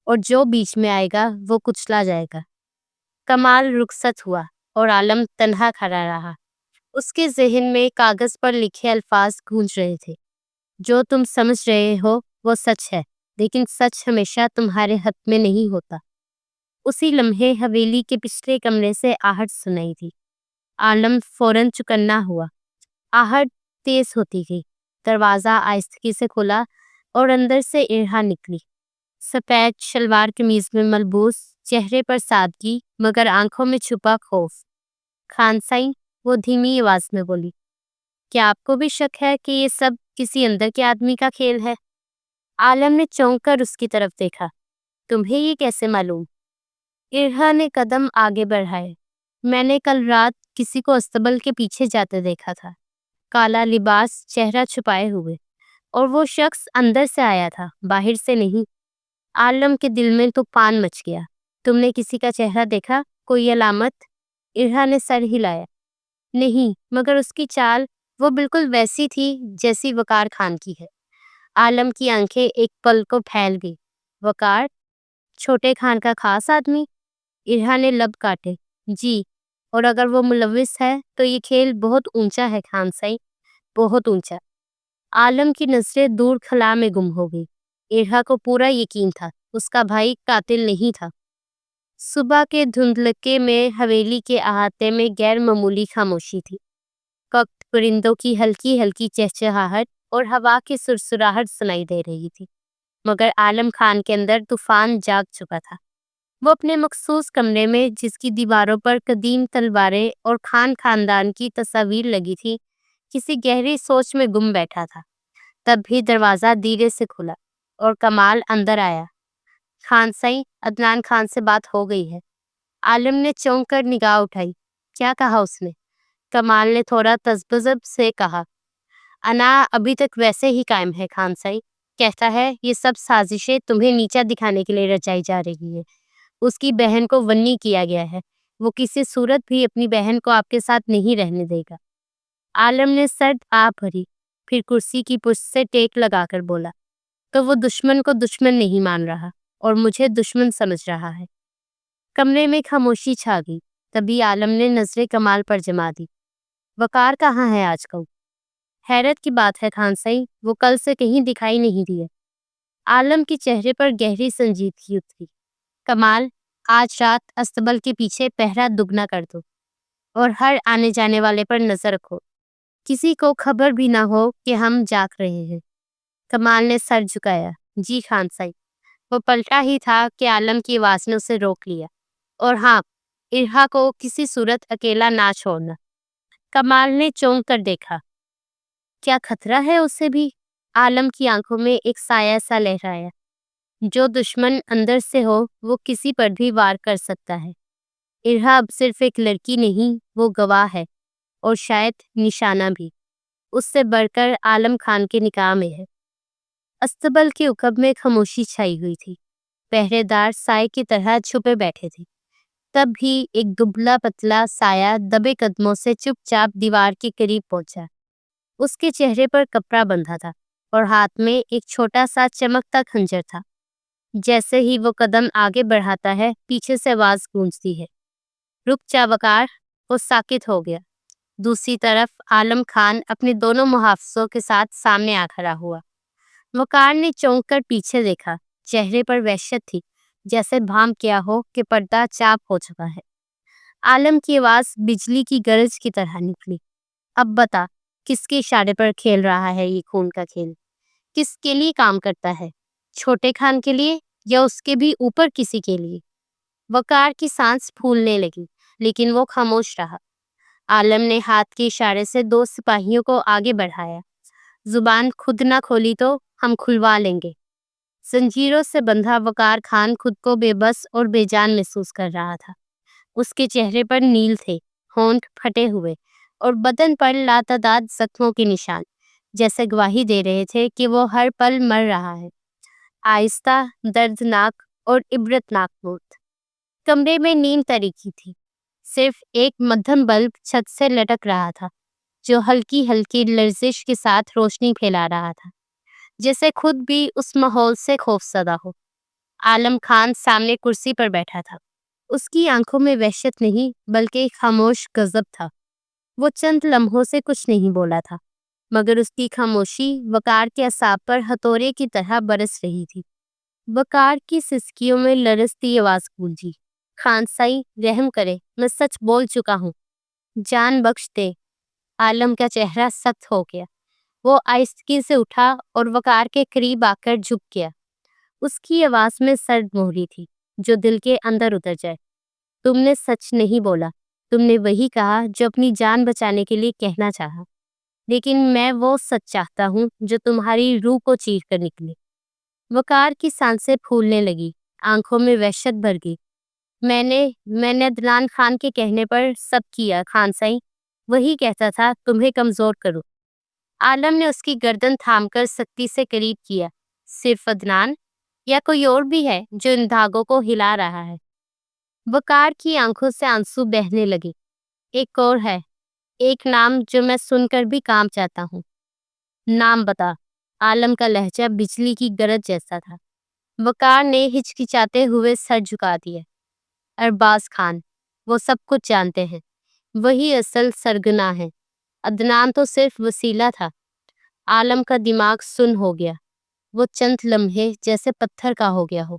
اور جو بیچ میں آئے گا وہ کچلا جائے گا۔ کمال رخصت ہوا اور عالم تنہا کھڑا رہا۔ اس کے ذہن میں کاغذ پر لکھے الفاظ گونج رہے تھے، جو تم سمجھ رہے ہو وہ سچ ہے، لیکن سچ ہمیشہ تمہارے حق میں نہیں ہوتا۔ اسی لمحے حویلی کے پچھلے کمرے سے آہٹ سنائی دی۔ عالم فوراً چکنا ہوا۔ آہٹ تیز ہوتی گئی، دروازہ آہستگی سے کھلا اور اندر سے ارہا نکلی، سفید شلوار قمیض میں ملبوس، چہرے پر سادگی مگر آنکھوں میں چھپا خوف۔ خان سائیں، وہ دھیمی آواز میں بولی، کیا آپ کو بھی شک ہے کہ یہ سب کسی اندر کے آدمی کا کھیل ہے؟ عالم نے چونک کر اس کی طرف دیکھا، تمہیں یہ کیسے معلوم؟ ارہا نے قدم آگے بڑھائے، میں نے کل رات کسی کو استبل کے پیچھے جاتے دیکھا تھا، کالا لباس، چہرہ چھپائے ہوئے، اور وہ شخص اندر سے آیا تھا، باہر سے نہیں۔ عالم کے دل میں طوفان مچ گیا۔ تم نے کسی کا چہرہ دیکھا، کوئی علامت؟ ارہا نے سر ہلایا، نہیں، مگر اس کی چال، وہ بالکل ویسی تھی جیسی وقار خان کی ہے۔ عالم کی آنکھیں ایک پل کو پھیل گئی۔ وقار؟ چھوٹے خان کا خاص آدمی؟ ارہا نے لب کاٹے، جی، اور اگر وہ ملوث ہے تو یہ کھیل بہت اونچا ہے خان سائیں، بہت اونچا۔ عالم کی نظریں دور خلا میں گم ہو گئی۔ ارہا کو پورا یقین تھا اس کا بھائی قاتل نہیں تھا۔ صبح کے دھندلکے میں حویلی کے احاطے میں غیر معمولی خاموشی تھی۔ فقط پرندوں کی ہلکی ہلکی چہچہاہٹ اور ہوا کی سرسراہٹ سنائی دے رہی تھی، مگر عالم خان کے اندر طوفان جاگ چکا تھا۔ وہ اپنے مخصوص کمرے میں جس کی دیواروں پر قدیم تلواریں اور خاندان کی تصاویر لگی تھی کسی گہری سوچ میں گم بیٹھا تھا۔ تب بھی دروازہ دھیرے سے کھلا اور کمال اندر آیا۔ خان سائیں، عدنان خان سے بات ہو گئی ہے۔ عالم نے چونک کر نگاہ اٹھائی۔ کیا کہا اس نے؟ کمال نے تھوڑا تذبذب سے کہا، انا ابھی تک ویسے ہی قائم ہے خان سائیں، کہتا ہے یہ سب سازشیں تمہیں نیچا دکھانے کے لیے رچائی جا رہی ہے۔ اس کی بہن کو ونی کیا گیا ہے، وہ کسی صورت بھی اپنی بہن کو آپ کے ساتھ نہیں رہنے دے گا۔ عالم نے سرد آہ بھری، پھر کرسی کی پشت سے ٹیک لگا کر بولا، تو وہ دشمن کو دشمن نہیں مان رہا اور مجھے دشمن سمجھ رہا ہے۔ کمرے میں خاموشی چھا گئی۔ تبھی عالم نے نظریں کمال پر جما دی۔ وقار کہاں ہے آج کل؟ حیرت کی بات ہے خان سائیں، وہ کل سے کہیں دکھائی نہیں دیا۔ عالم کے چہرے پر گہری سنجیدگی اتری۔ کمال، آج رات استبل کے پیچھے پہرا دگنا کر دو اور ہر آنے جانے والے پر نظر رکھو، کسی کو خبر بھی نہ ہو کہ ہم جاگ رہے ہیں۔ کمال نے سر جھکایا، جی خان سائیں۔ وہ پلٹا ہی تھا کہ عالم کی آواز نے اسے روک لیا، اور ہاں، ارہا کو کسی صورت اکیلا نہ چھوڑنا۔ کمال نے چونک کر دیکھا، کیا خطرہ ہے اسے بھی؟ عالم کی آنکھوں میں ایک سایہ سا لہرایا۔ جو دشمن اندر سے ہو وہ کسی پر بھی وار کر سکتا ہے۔ ارہا اب صرف ایک لڑکی نہیں، وہ گواہ ہے، اور شاید نشانہ بھی، اس سے بڑھ کر عالم خان کے نکاح میں ہے۔ استبل کے عقب میں خاموشی چھائی ہوئی تھی۔ پہرے دار سائے کی طرح چھپے بیٹھے تھے۔ تب بھی ایک دبلا پتلا سایہ دبے قدموں سے چپ چاپ دیوار کے قریب پہنچا۔ اس کے چہرے پر کپڑا بندھا تھا اور ہاتھ میں ایک چھوٹا سا چمکتا خنجر تھا۔ جیسے ہی وہ قدم آگے بڑھاتا ہے، پیچھے سے آواز گونجتی ہے، رک جا وقار۔ وہ ساکت ہو گیا۔ دوسری طرف عالم خان اپنے دونوں محافظوں کے ساتھ سامنے آ کھڑا ہوا۔ وقار نے چونک کر پیچھے دیکھا۔ چہرے پر وحشت تھی، جیسے بھام کیا ہو کہ پردہ چاپ ہو چکا ہے۔ عالم کی آواز بجلی کی گرج کی طرح نکلی، اب بتا، کس کے اشارے پر کھیل رہا ہے یہ خون کا کھیل؟ کس کے لیے کام کرتا ہے؟ چھوٹے خان کے لیے یا اس کے بھی اوپر کسی کے لیے؟ وقار کی سانس پھولنے لگی، لیکن وہ خاموش رہا۔ عالم نے ہاتھ کے اشارے سے دو سپاہیوں کو آگے بڑھایا۔ زبان خود نہ کھولی تو ہم کھلوا لیں گے۔ زنجیروں سے بندھا وقار خان خود کو بے بس اور بے جان محسوس کر رہا تھا۔ اس کے چہرے پر نیل تھے، ہونٹ پھٹے ہوئے، اور بدن پر لاتعداد زخموں کے نشان، جیسے گواہی دے رہے تھے کہ وہ ہر پل مر رہا ہے۔ آہستہ، دردناک اور عبرتناک موت۔ کمرے میں نیند تاریکی تھی۔ صرف ایک مدھم بلب چھت سے لٹک رہا تھا، جو ہلکی ہلکی لرزش کے ساتھ روشنی پھیلا رہا تھا، جیسے خود بھی اس ماحول سے خوفزدہ ہو۔ عالم خان سامنے کرسی پر بیٹھا تھا۔ اس کی آنکھوں میں وحشت نہیں بلکہ ایک خاموش غضب تھا۔ وہ چند لمحوں سے کچھ نہیں بولا تھا، مگر اس کی خاموشی وقار کے اعصاب پر ہتھوڑے کی طرح برس رہی تھی۔ وقار کی سسکیوں میں لرزتی آواز گونجی، خان سائیں، رحم کرے، میں سچ بول چکا ہوں، جان بخش دے۔ عالم کا چہرہ سخت ہو گیا۔ وہ آہستگی سے اٹھا اور وقار کے قریب آ کر جھک گیا۔ اس کی آواز میں سرد مہری تھی جو دل کے اندر اتر جائے۔ تم نے سچ نہیں بولا، تم نے وہی کہا جو اپنی جان بچانے کے لیے کہنا چاہا، لیکن میں وہ سچ چاہتا ہوں جو تمہاری روح کو چیر کر نکلے۔ وقار کی سانسیں پھولنے لگی، آنکھوں میں وحشت بھر گئی۔ میں نے عدنان خان کے کہنے پر سب کیا خان سائیں، وہی کہتا تھا تمہیں کمزور کرو۔ عالم نے اس کی گردن تھام کر سختی سے قریب کیا، صرف عدنان یا کوئی اور بھی ہے جو ان دھاگوں کو ہلا رہا ہے؟ وقار کی آنکھوں سے آنسو بہنے لگے۔ ایک اور ہے، ایک نام جو میں سن کر بھی کام چاہتا ہوں۔ نام بتا۔ عالم کا لہجہ بجلی کی گرج جیسا تھا۔ وقار نے ہچکچاتے ہوئے سر جھکا دیا۔ ارباز خان، وہ سب کچھ جانتے ہیں، وہی اصل سرگنا ہے۔ عدنان تو صرف وسیلہ تھا۔ عالم کا دماغ سن ہو گیا۔ وہ چند لمحے جیسے پتھر کا ہو گیا ہو۔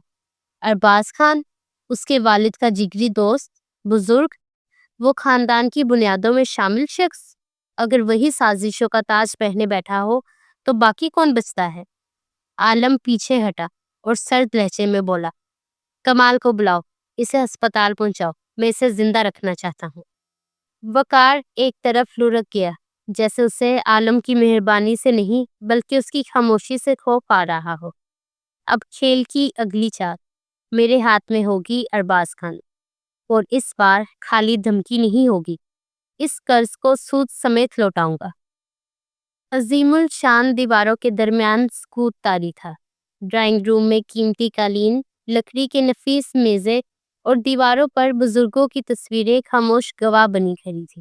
ارباز خان، اس کے والد کا جگری دوست، بزرگ، وہ خاندان کی بنیادوں میں شامل شخص، اگر وہی سازشوں کا تاج پہنے بیٹھا ہو تو باقی کون بچتا ہے؟ عالم پیچھے ہٹا اور سرد لہجے میں بولا، کمال کو بلاؤ، اسے ہسپتال پہنچاؤ، میں اسے زندہ رکھنا چاہتا ہوں۔ وقار ایک طرف لڑک گیا، جیسے اسے عالم کی مہربانی سے نہیں بلکہ اس کی خاموشی سے خوف آ رہا ہو۔ اب کھیل کی اگلی چال میرے ہاتھ میں ہوگی، ارباز خان، اور اس بار خالی دھمکی نہیں ہوگی، اس قرض کو سود سمیت لوٹاؤں گا۔ عظیم الشان دیواروں کے درمیان سکوت طاری تھا۔ ڈرائنگ روم میں قیمتی قالین، لکڑی کے نفیس میزیں اور دیواروں پر بزرگوں کی تصویریں خاموش گواہ بنی کھڑی تھی،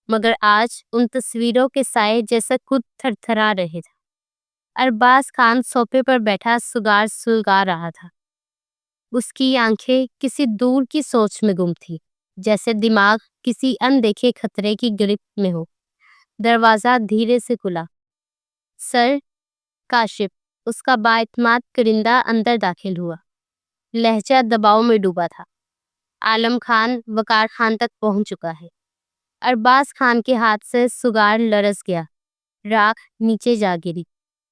مگر آج ان تصویروں کے سائے جیسا خود تھر تھرا رہے تھے۔ ارباز خان صوفے پر بیٹھا سگار سلگا رہا تھا۔ اس کی آنکھیں کسی دور کی سوچ میں گم تھی، جیسے دماغ کسی اندیکھے خطرے کی گرفت میں ہو۔ دروازہ دھیرے سے کھلا۔ سر، کاشف، اس کا بااعتماد کرندہ اندر داخل ہوا۔ لہجہ دباؤ میں ڈوبا تھا۔ عالم خان وقار خان تک پہنچ چکا ہے۔ ارباز خان کے ہاتھ سے سگار لرز گیا، راکھ نیچے جا گری۔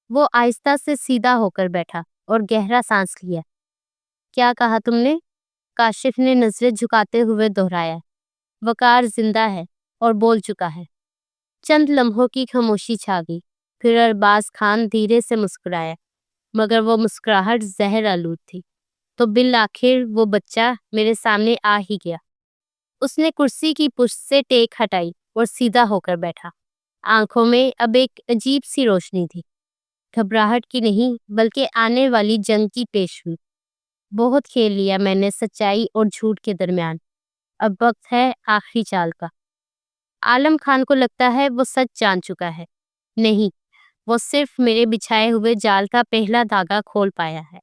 وہ آہستہ سے سیدھا ہو کر بیٹھا اور گہرا سانس لیا۔ کیا کہا تم نے؟ کاشف نے نظریں جھکاتے ہوئے دہرایا۔ وقار زندہ ہے اور بول چکا ہے۔ چند لمحوں کی خاموشی چھا گئی، پھر ارباز خان دھیرے سے مسکرایا، مگر وہ مسکراہٹ زہر آلود تھی۔ تو بالآخر وہ بچہ میرے سامنے آ ہی گیا۔ اس نے کرسی کی پشت سے ٹیک ہٹائی اور سیدھا ہو کر بیٹھا۔ آنکھوں میں اب ایک عجیب سی روشنی تھی، گھبراہٹ کی نہیں بلکہ آنے والی جنگ کی پیشگوئی۔ بہت کھیل لیا میں نے سچائی اور جھوٹ کے درمیان، اب وقت ہے آخری چال کا۔ عالم خان کو لگتا ہے وہ سچ جان چکا ہے۔ نہیں، وہ صرف میرے بچھائے ہوئے جال کا پہلا دھاگا کھول پایا ہے۔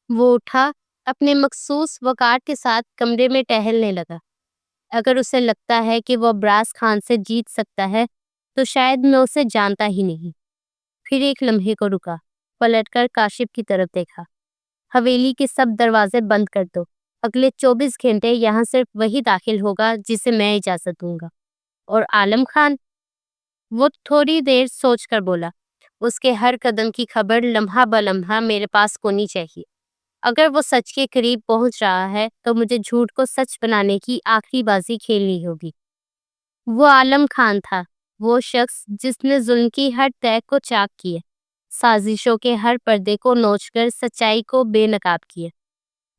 وہ اٹھا، اپنے مخصوص وقار کے ساتھ کمرے میں ٹہلنے لگا۔ اگر اسے لگتا ہے کہ وہ ابراز خان سے جیت سکتا ہے تو شاید میں اسے جانتا ہی نہیں۔ پھر ایک لمحے کو رکا، پلٹ کر کاشف کی طرف دیکھا۔ حویلی کے سب دروازے بند کر دو، اگلے 24 گھنٹے یہاں صرف وہی داخل ہوگا جسے میں اجازت دوں گا۔ اور عالم خان؟ وہ تھوڑی دیر سوچ کر بولا، اس کے ہر قدم کی خبر لمحہ بلمحہ میرے پاس ہونی چاہیے۔ اگر وہ سچ کے قریب پہنچ رہا ہے تو مجھے جھوٹ کو سچ بنانے کی آخری بازی کھیلنی ہوگی۔ وہ عالم خان تھا، وہ شخص جس نے ظلم کی ہر تہہ کو چاک کیا، سازشوں کے ہر پردے کو نوچ کر سچائی کو بے نقاب کیا۔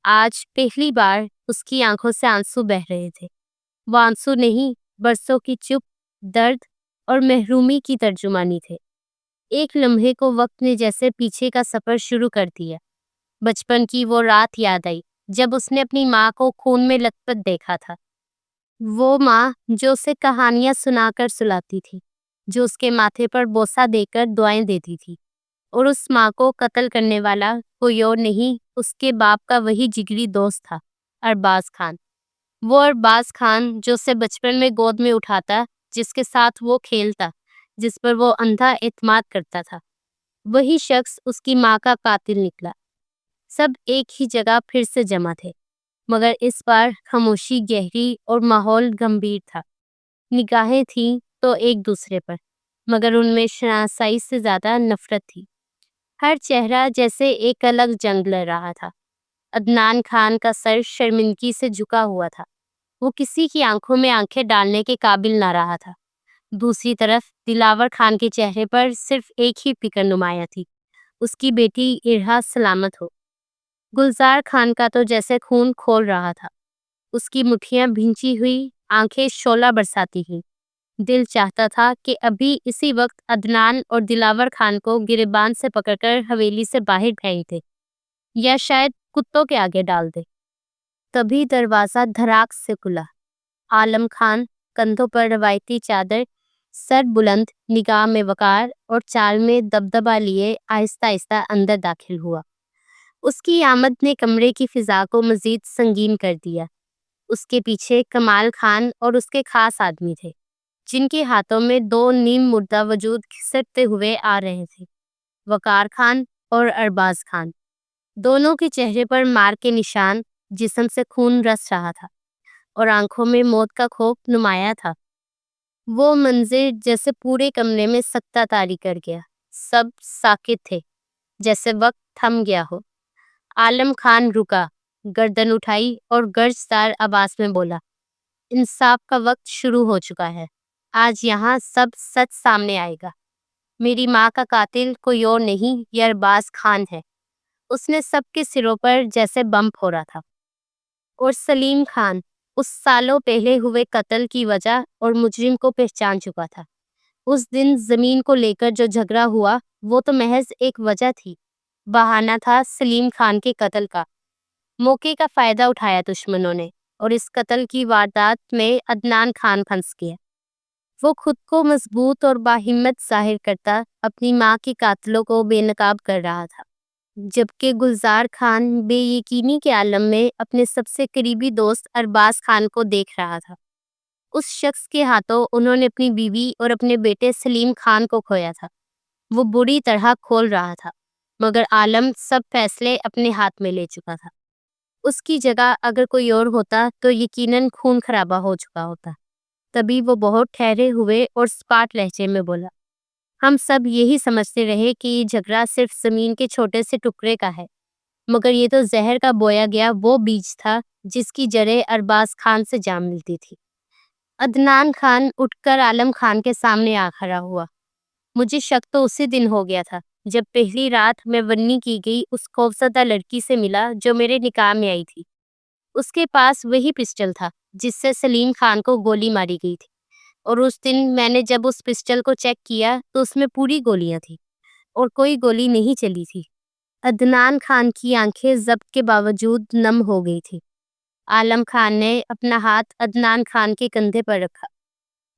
آج پہلی بار اس کی آنکھوں سے آنسو بہہ رہے تھے۔ وہ آنسو نہیں، برسوں کی چپ، درد اور محرومی کی ترجمانی تھے۔ ایک لمحے کو وقت نے جیسے پیچھے کا سفر شروع کر دیا۔ بچپن کی وہ رات یاد آئی جب اس نے اپنی ماں کو خون میں لت پت دیکھا تھا۔ وہ ماں جو اسے کہانیاں سنا کر سلاتی تھی، جو اس کے ماتھے پر بوسہ دے کر دعائیں دیتی تھی، اور اس ماں کو قتل کرنے والا کوئی اور نہیں، اس کے باپ کا وہی جگری دوست تھا، ارباز خان۔ وہ ارباز خان جو اسے بچپن میں گود میں اٹھاتا، جس کے ساتھ وہ کھیلتا، جس پر وہ اندھا اعتماد کرتا تھا، وہی شخص اس کی ماں کا قاتل نکلا۔ سب ایک ہی جگہ پھر سے جمع تھے، مگر اس بار خاموشی گہری اور ماحول گمبھیر تھا۔ نگاہیں تھیں تو ایک دوسرے پر، مگر ان میں شناسائی سے زیادہ نفرت تھی۔ ہر چہرہ جیسے ایک الگ جنگ لڑ رہا تھا۔ عدنان خان کا سر شرمندگی سے جھکا ہوا تھا، وہ کسی کی آنکھوں میں آنکھیں ڈالنے کے قابل نہ رہا تھا۔ دوسری طرف دلاور خان کے چہرے پر صرف ایک ہی فکر نمایاں تھی، اس کی بیٹی ارہا سلامت ہو۔ گلزار خان کا تو جیسے خون کھول رہا تھا، اس کی مٹھیاں بھینچی ہوئی، آنکھیں شعلہ برساتی ہیں۔ دل چاہتا تھا کہ ابھی اسی وقت عدنان اور دلاور خان کو گریبان سے پکڑ کر حویلی سے باہر پھینک دے، یا شاید کتوں کے آگے ڈال دے۔ تبھی دروازہ دھڑاک سے کھلا۔ عالم خان، کندھوں پر روایتی چادر، سر بلند، نگاہ میں وقار اور چال میں دبدبا لیے آہستہ آہستہ اندر داخل ہوا۔ اس کی آمد نے کمرے کی فضا کو مزید سنگین کر دیا۔ اس کے پیچھے کمال خان اور اس کے خاص آدمی تھے، جن کے ہاتھوں میں دو نیم مردہ وجود گھسٹتے ہوئے آ رہے تھے، وقار خان اور ارباز خان۔ دونوں کے چہرے پر مار کے نشان، جسم سے خون رس رہا تھا، اور آنکھوں میں موت کا خوف نمایاں تھا۔ وہ منظر جیسے پورے کمرے میں سکتہ طاری کر گیا۔ سب ساکت تھے، جیسے وقت تھم گیا ہو۔ عالم خان رکا، گردن اٹھائی اور گرجدار آواز میں بولا، انصاف کا وقت شروع ہو چکا ہے۔ آج یہاں سب سچ سامنے آئے گا۔ میری ماں کا قاتل کوئی اور نہیں، یہ ارباز خان ہے۔ اس نے سب کے سروں پر جیسے بم پھوڑا تھا۔ اور سلیم خان اس سالوں پہلے ہوئے قتل کی وجہ اور مجرم کو پہچان چکا تھا۔ اس دن زمین کو لے کر جو جھگڑا ہوا وہ تو محض ایک وجہ تھی، بہانہ تھا سلیم خان کے قتل کا۔ موقع کا فائدہ اٹھایا دشمنوں نے اور اس قتل کی واردات میں عدنان خان پھنس گیا۔ وہ خود کو مضبوط اور باہمت ظاہر کرتا اپنی ماں کے قاتلوں کو بے نقاب کر رہا تھا، جبکہ گلزار خان بے یقینی کے عالم میں اپنے سب سے قریبی دوست ارباز خان کو دیکھ رہا تھا۔ اس شخص کے ہاتھوں انہوں نے اپنی بیوی اور اپنے بیٹے سلیم خان کو کھویا تھا۔ وہ بری طرح کھول رہا تھا، مگر عالم سب فیصلے اپنے ہاتھ میں لے چکا تھا۔ اس کی جگہ اگر کوئی اور ہوتا تو یقیناً خون خرابہ ہو چکا ہوتا۔ تبھی وہ بہت ٹھہرے ہوئے اور سپاٹ لہجے میں بولا، ہم سب یہی سمجھتے رہے کہ یہ جھگڑا صرف زمین کے چھوٹے سے ٹکڑے کا ہے، مگر یہ تو زہر کا بویا گیا وہ بیج تھا جس کی جڑیں ارباز خان سے جا ملتی تھی۔ عدنان خان اٹھ کر عالم خان کے سامنے آ کھڑا ہوا۔ مجھے شک تو اسی دن ہو گیا تھا جب پہلی رات میں ورنی کی گئی اس خوفزدہ لڑکی سے ملا جو میرے نکاح میں آئی تھی۔ اس کے پاس وہی پسٹل تھا جس سے سلیم خان کو گولی ماری گئی تھی، اور اس دن میں نے جب اس پسٹل کو چیک کیا تو اس میں پوری گولیاں تھیں اور کوئی گولی نہیں چلی تھی۔ عدنان خان کی آنکھیں ضبط کے باوجود نم ہو گئی تھی۔ عالم خان نے اپنا ہاتھ عدنان خان کے کندھے پر رکھا۔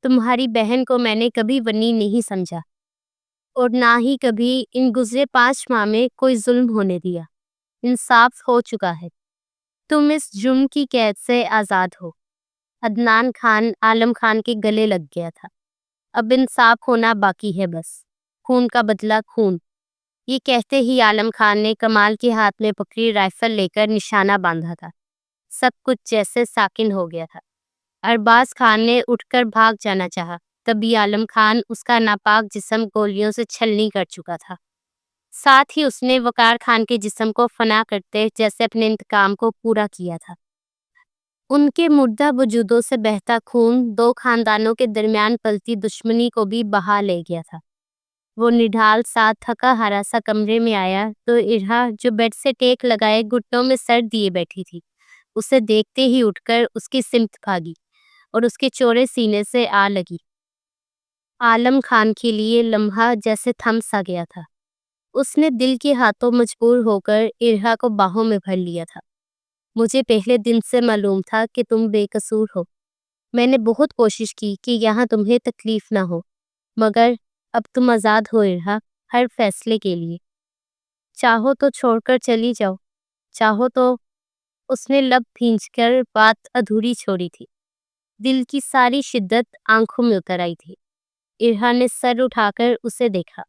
تمہاری بہن کو میں نے کبھی ونی نہیں سمجھا اور نہ ہی کبھی ان گزرے 5 ماہ میں کوئی ظلم ہونے دیا۔ انصاف ہو چکا ہے، تم اس جرم کی قید سے آزاد ہو۔ عدنان خان عالم خان کے گلے لگ گیا تھا۔ اب انصاف ہونا باقی ہے، بس خون کا بدلہ خون۔ یہ کہتے ہی عالم خان نے کمال کے ہاتھ میں پکڑی رائفل لے کر نشانہ باندھا تھا۔ سب کچھ جیسے ساکن ہو گیا تھا۔ ارباز خان نے اٹھ کر بھاگ جانا چاہا، تبھی عالم خان اس کا ناپاک جسم گولیوں سے چھلنی کر چکا تھا۔ ساتھ ہی اس نے وقار خان کے جسم کو فنا کرتے جیسے اپنے انتقام کو پورا کیا تھا۔ ان کے مردہ وجودوں سے بہتا خون 2 خاندانوں کے درمیان پلتی دشمنی کو بھی بہا لے گیا تھا۔ وہ نڈھال سا تھکا ہارا سا کمرے میں آیا تو ارہا جو بیڈ سے ٹیک لگائے گھٹنوں میں سر دیے بیٹھی تھی، اسے دیکھتے ہی اٹھ کر اس کی سمت بھاگی اور اس کے چوڑے سینے سے آ لگی۔ عالم خان کے لیے لمحہ جیسے تھم سا گیا تھا۔ اس نے دل کے ہاتھوں مجبور ہو کر ارہا کو باہوں میں بھر لیا تھا۔ مجھے پہلے دن سے معلوم تھا کہ تم بے قصور ہو۔ میں نے بہت کوشش کی کہ یہاں تمہیں تکلیف نہ ہو، مگر اب تم آزاد ہو ارہا، ہر فیصلے کے لیے۔ چاہو تو چھوڑ کر چلی جاؤ، چاہو تو۔ اس نے لب بھینچ کر بات ادھوری چھوڑی تھی۔ دل کی ساری شدت آنکھوں میں اتر آئی تھی۔ ارہا نے سر اٹھا کر اسے دیکھا۔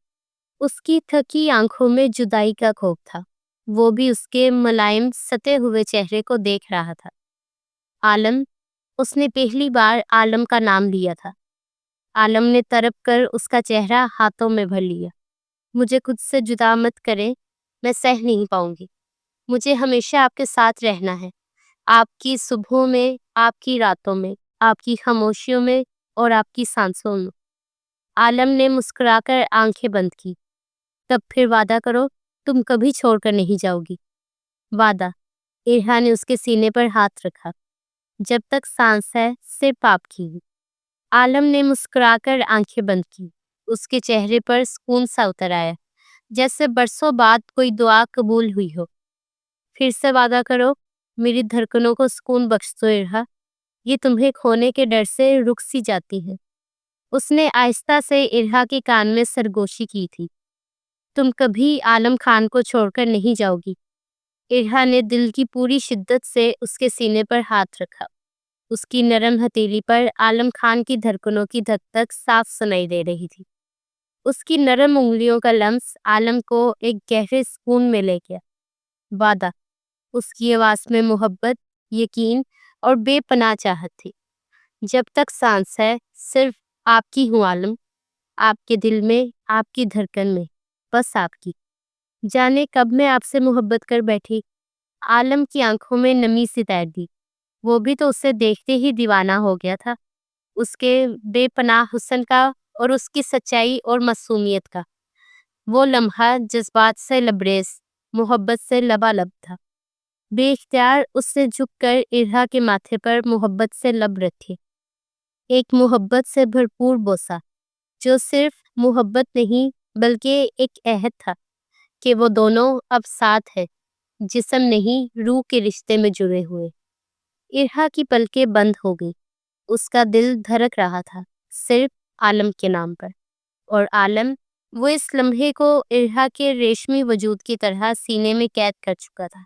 اس کی تھکی آنکھوں میں جدائی کا خوف تھا۔ وہ بھی اس کے ملائم ستے ہوئے چہرے کو دیکھ رہا تھا۔ عالم، اس نے پہلی بار عالم کا نام لیا تھا۔ عالم نے تڑپ کر اس کا چہرہ ہاتھوں میں بھر لیا۔ مجھے خود سے جدا مت کریں، میں سہ نہیں پاؤں گی۔ مجھے ہمیشہ آپ کے ساتھ رہنا ہے، آپ کی صبحوں میں، آپ کی راتوں میں، آپ کی خاموشیوں میں اور آپ کی سانسوں میں۔ عالم نے مسکرا کر آنکھیں بند کی۔ تب پھر وعدہ کرو، تم کبھی چھوڑ کر نہیں جاؤ گی۔ وعدہ۔ ارہا نے اس کے سینے پر ہاتھ رکھا۔ جب تک سانس ہے، صرف آپ کی۔ عالم نے مسکرا کر آنکھیں بند کی۔ اس کے چہرے پر سکون سا اتر آیا، جیسے برسوں بعد کوئی دعا قبول ہوئی ہو۔ پھر سے وعدہ کرو، میری دھڑکنوں کو سکون بخش دو ارہا، یہ تمہیں کھونے کے ڈر سے رک سی جاتی ہیں۔ اس نے آہستہ سے ارہا کے کان میں سرگوشی کی تھی۔ تم کبھی عالم خان کو چھوڑ کر نہیں جاؤ گی۔ ارہا نے دل کی پوری شدت سے اس کے سینے پر ہاتھ رکھا۔ اس کی نرم ہتھیلی پر عالم خان کی دھڑکنوں کی دھک دھک صاف سنائی دے رہی تھی۔ اس کی نرم انگلیوں کا لمس عالم کو ایک گہرے سکون میں لے گیا۔ وعدہ۔ اس کی آواز میں محبت، یقین اور بے پناہ چاہت تھی۔ جب تک سانس ہے، صرف آپ کی ہوں عالم، آپ کے دل میں، آپ کی دھڑکن میں، بس آپ کی۔ جانے کب میں آپ سے محبت کر بیٹھی۔ عالم کی آنکھوں میں نمی سی تیر دی۔ وہ بھی تو اسے دیکھتے ہی دیوانہ ہو گیا تھا، اس کے بے پناہ حسن کا اور اس کی سچائی اور معصومیت کا۔ وہ لمحہ جذبات سے لبریز، محبت سے لبالب تھا۔ بے اختیار اس نے جھک کر ارہا کے ماتھے پر محبت سے لب رکھے، ایک محبت سے بھرپور بوسہ جو صرف محبت نہیں بلکہ ایک عہد تھا کہ وہ دونوں اب ساتھ ہے، جسم نہیں روح کے رشتے میں جڑے ہوئے۔ ارہا کی پلکیں بند ہو گئی، اس کا دل دھڑک رہا تھا صرف عالم کے نام پر، اور عالم وہ اس لمحے کو ارہا کے ریشمی وجود کی طرح سینے میں قید کر چکا تھا۔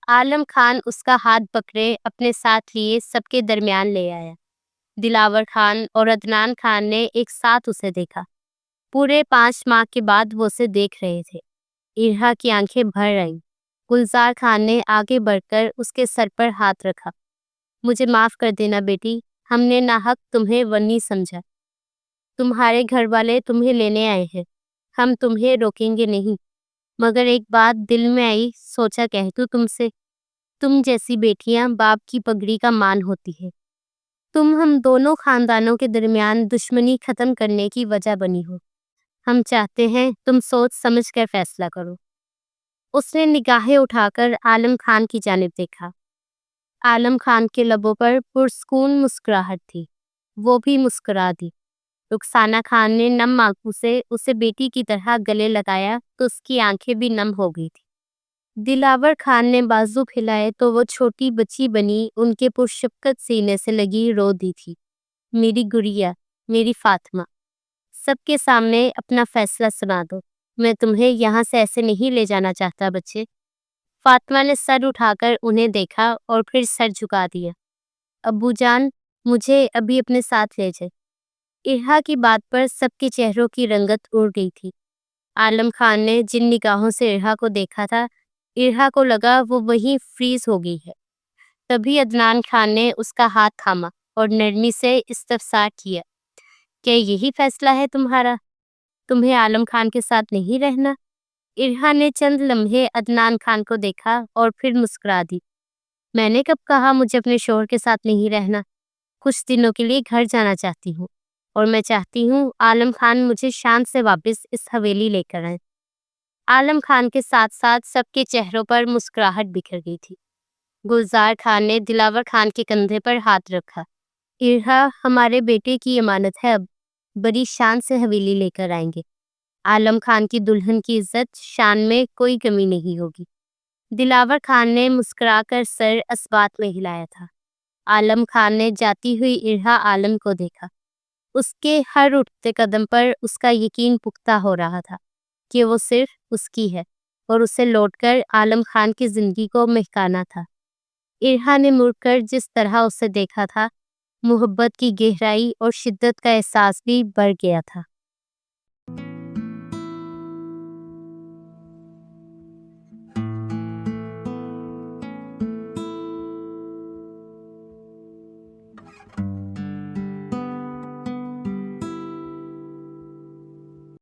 عالم خان اس کا ہاتھ پکڑے اپنے ساتھ لیے سب کے درمیان لے آیا۔ دلاور خان اور عدنان خان نے ایک ساتھ اسے دیکھا۔ پورے 5 ماہ کے بعد وہ اسے دیکھ رہے تھے۔ ارہا کی آنکھیں بھر آئیں۔ گلزار خان نے آگے بڑھ کر اس کے سر پر ہاتھ رکھا۔ مجھے معاف کر دینا بیٹی، ہم نے ناحق تمہیں ونی سمجھا۔ تمہارے گھر والے تمہیں لینے آئے ہیں، ہم تمہیں روکیں گے نہیں، مگر ایک بات دل میں آئی، سوچا کہہ دوں تم سے۔ تم جیسی بیٹیاں باپ کی پگڑی کا مان ہوتی ہے۔ تم ہم دونوں خاندانوں کے درمیان دشمنی ختم کرنے کی وجہ بنی ہو۔ ہم چاہتے ہیں تم سوچ سمجھ کر فیصلہ کرو۔ اس نے نگاہیں اٹھا کر عالم خان کی جانب دیکھا۔ عالم خان کے لبوں پر پرسکون مسکراہٹ تھی، وہ بھی مسکرا دی۔ رخسانہ خان نے نم آنکھوں سے اسے بیٹی کی طرح گلے لگایا تو اس کی آنکھیں بھی نم ہو گئی تھی۔ دلاور خان نے بازو پھیلائے تو وہ چھوٹی بچی بنی ان کے پرشفقت سینے سے لگی رو دی تھی۔ میری گڑیا، میری فاطمہ، سب کے سامنے اپنا فیصلہ سنا دو، میں تمہیں یہاں سے ایسے نہیں لے جانا چاہتا بچے۔ فاطمہ نے سر اٹھا کر انہیں دیکھا اور پھر سر جھکا دیا۔ ابو جان، مجھے ابھی اپنے ساتھ لے جائے۔ ارہا کی بات پر سب کے چہروں کی رنگت اڑ گئی تھی۔ عالم خان نے جن نگاہوں سے ارہا کو دیکھا تھا، ارہا کو لگا وہ وہیں فریز ہو گئی ہے۔ تبھی عدنان خان نے اس کا ہاتھ تھاما اور نرمی سے استفسار کیا، کیا یہی فیصلہ ہے تمہارا؟ تمہیں عالم خان کے ساتھ نہیں رہنا؟ ارہا نے چند لمحے عدنان خان کو دیکھا اور پھر مسکرا دی۔ میں نے کب کہا مجھے اپنے شوہر کے ساتھ نہیں رہنا؟ کچھ دنوں کے لیے گھر جانا چاہتی ہوں، اور میں چاہتی ہوں عالم خان مجھے شان سے واپس اس حویلی لے کر آئیں۔ عالم خان کے ساتھ ساتھ سب کے چہروں پر مسکراہٹ بکھر گئی تھی۔ گلزار خان نے دلاور خان کے کندھے پر ہاتھ رکھا۔ ارہا ہمارے بیٹے کی امانت ہے، اب بڑی شان سے حویلی لے کر آئیں گے۔ عالم خان کی دلہن کی عزت شان میں کوئی کمی نہیں ہوگی۔ دلاور خان نے مسکرا کر سر اسبات میں ہلایا تھا۔ عالم خان نے جاتی ہوئی ارہا عالم کو دیکھا۔ اس کے ہر اٹھتے قدم پر اس کا یقین پختہ ہو رہا تھا کہ وہ صرف اس کی ہے اور اسے لوٹ کر عالم خان کی زندگی کو مہکانا تھا۔ ارہا نے مڑ کر جس طرح اسے دیکھا تھا، محبت کی گہرائی اور شدت کا احساس بھی بڑھ گیا تھا۔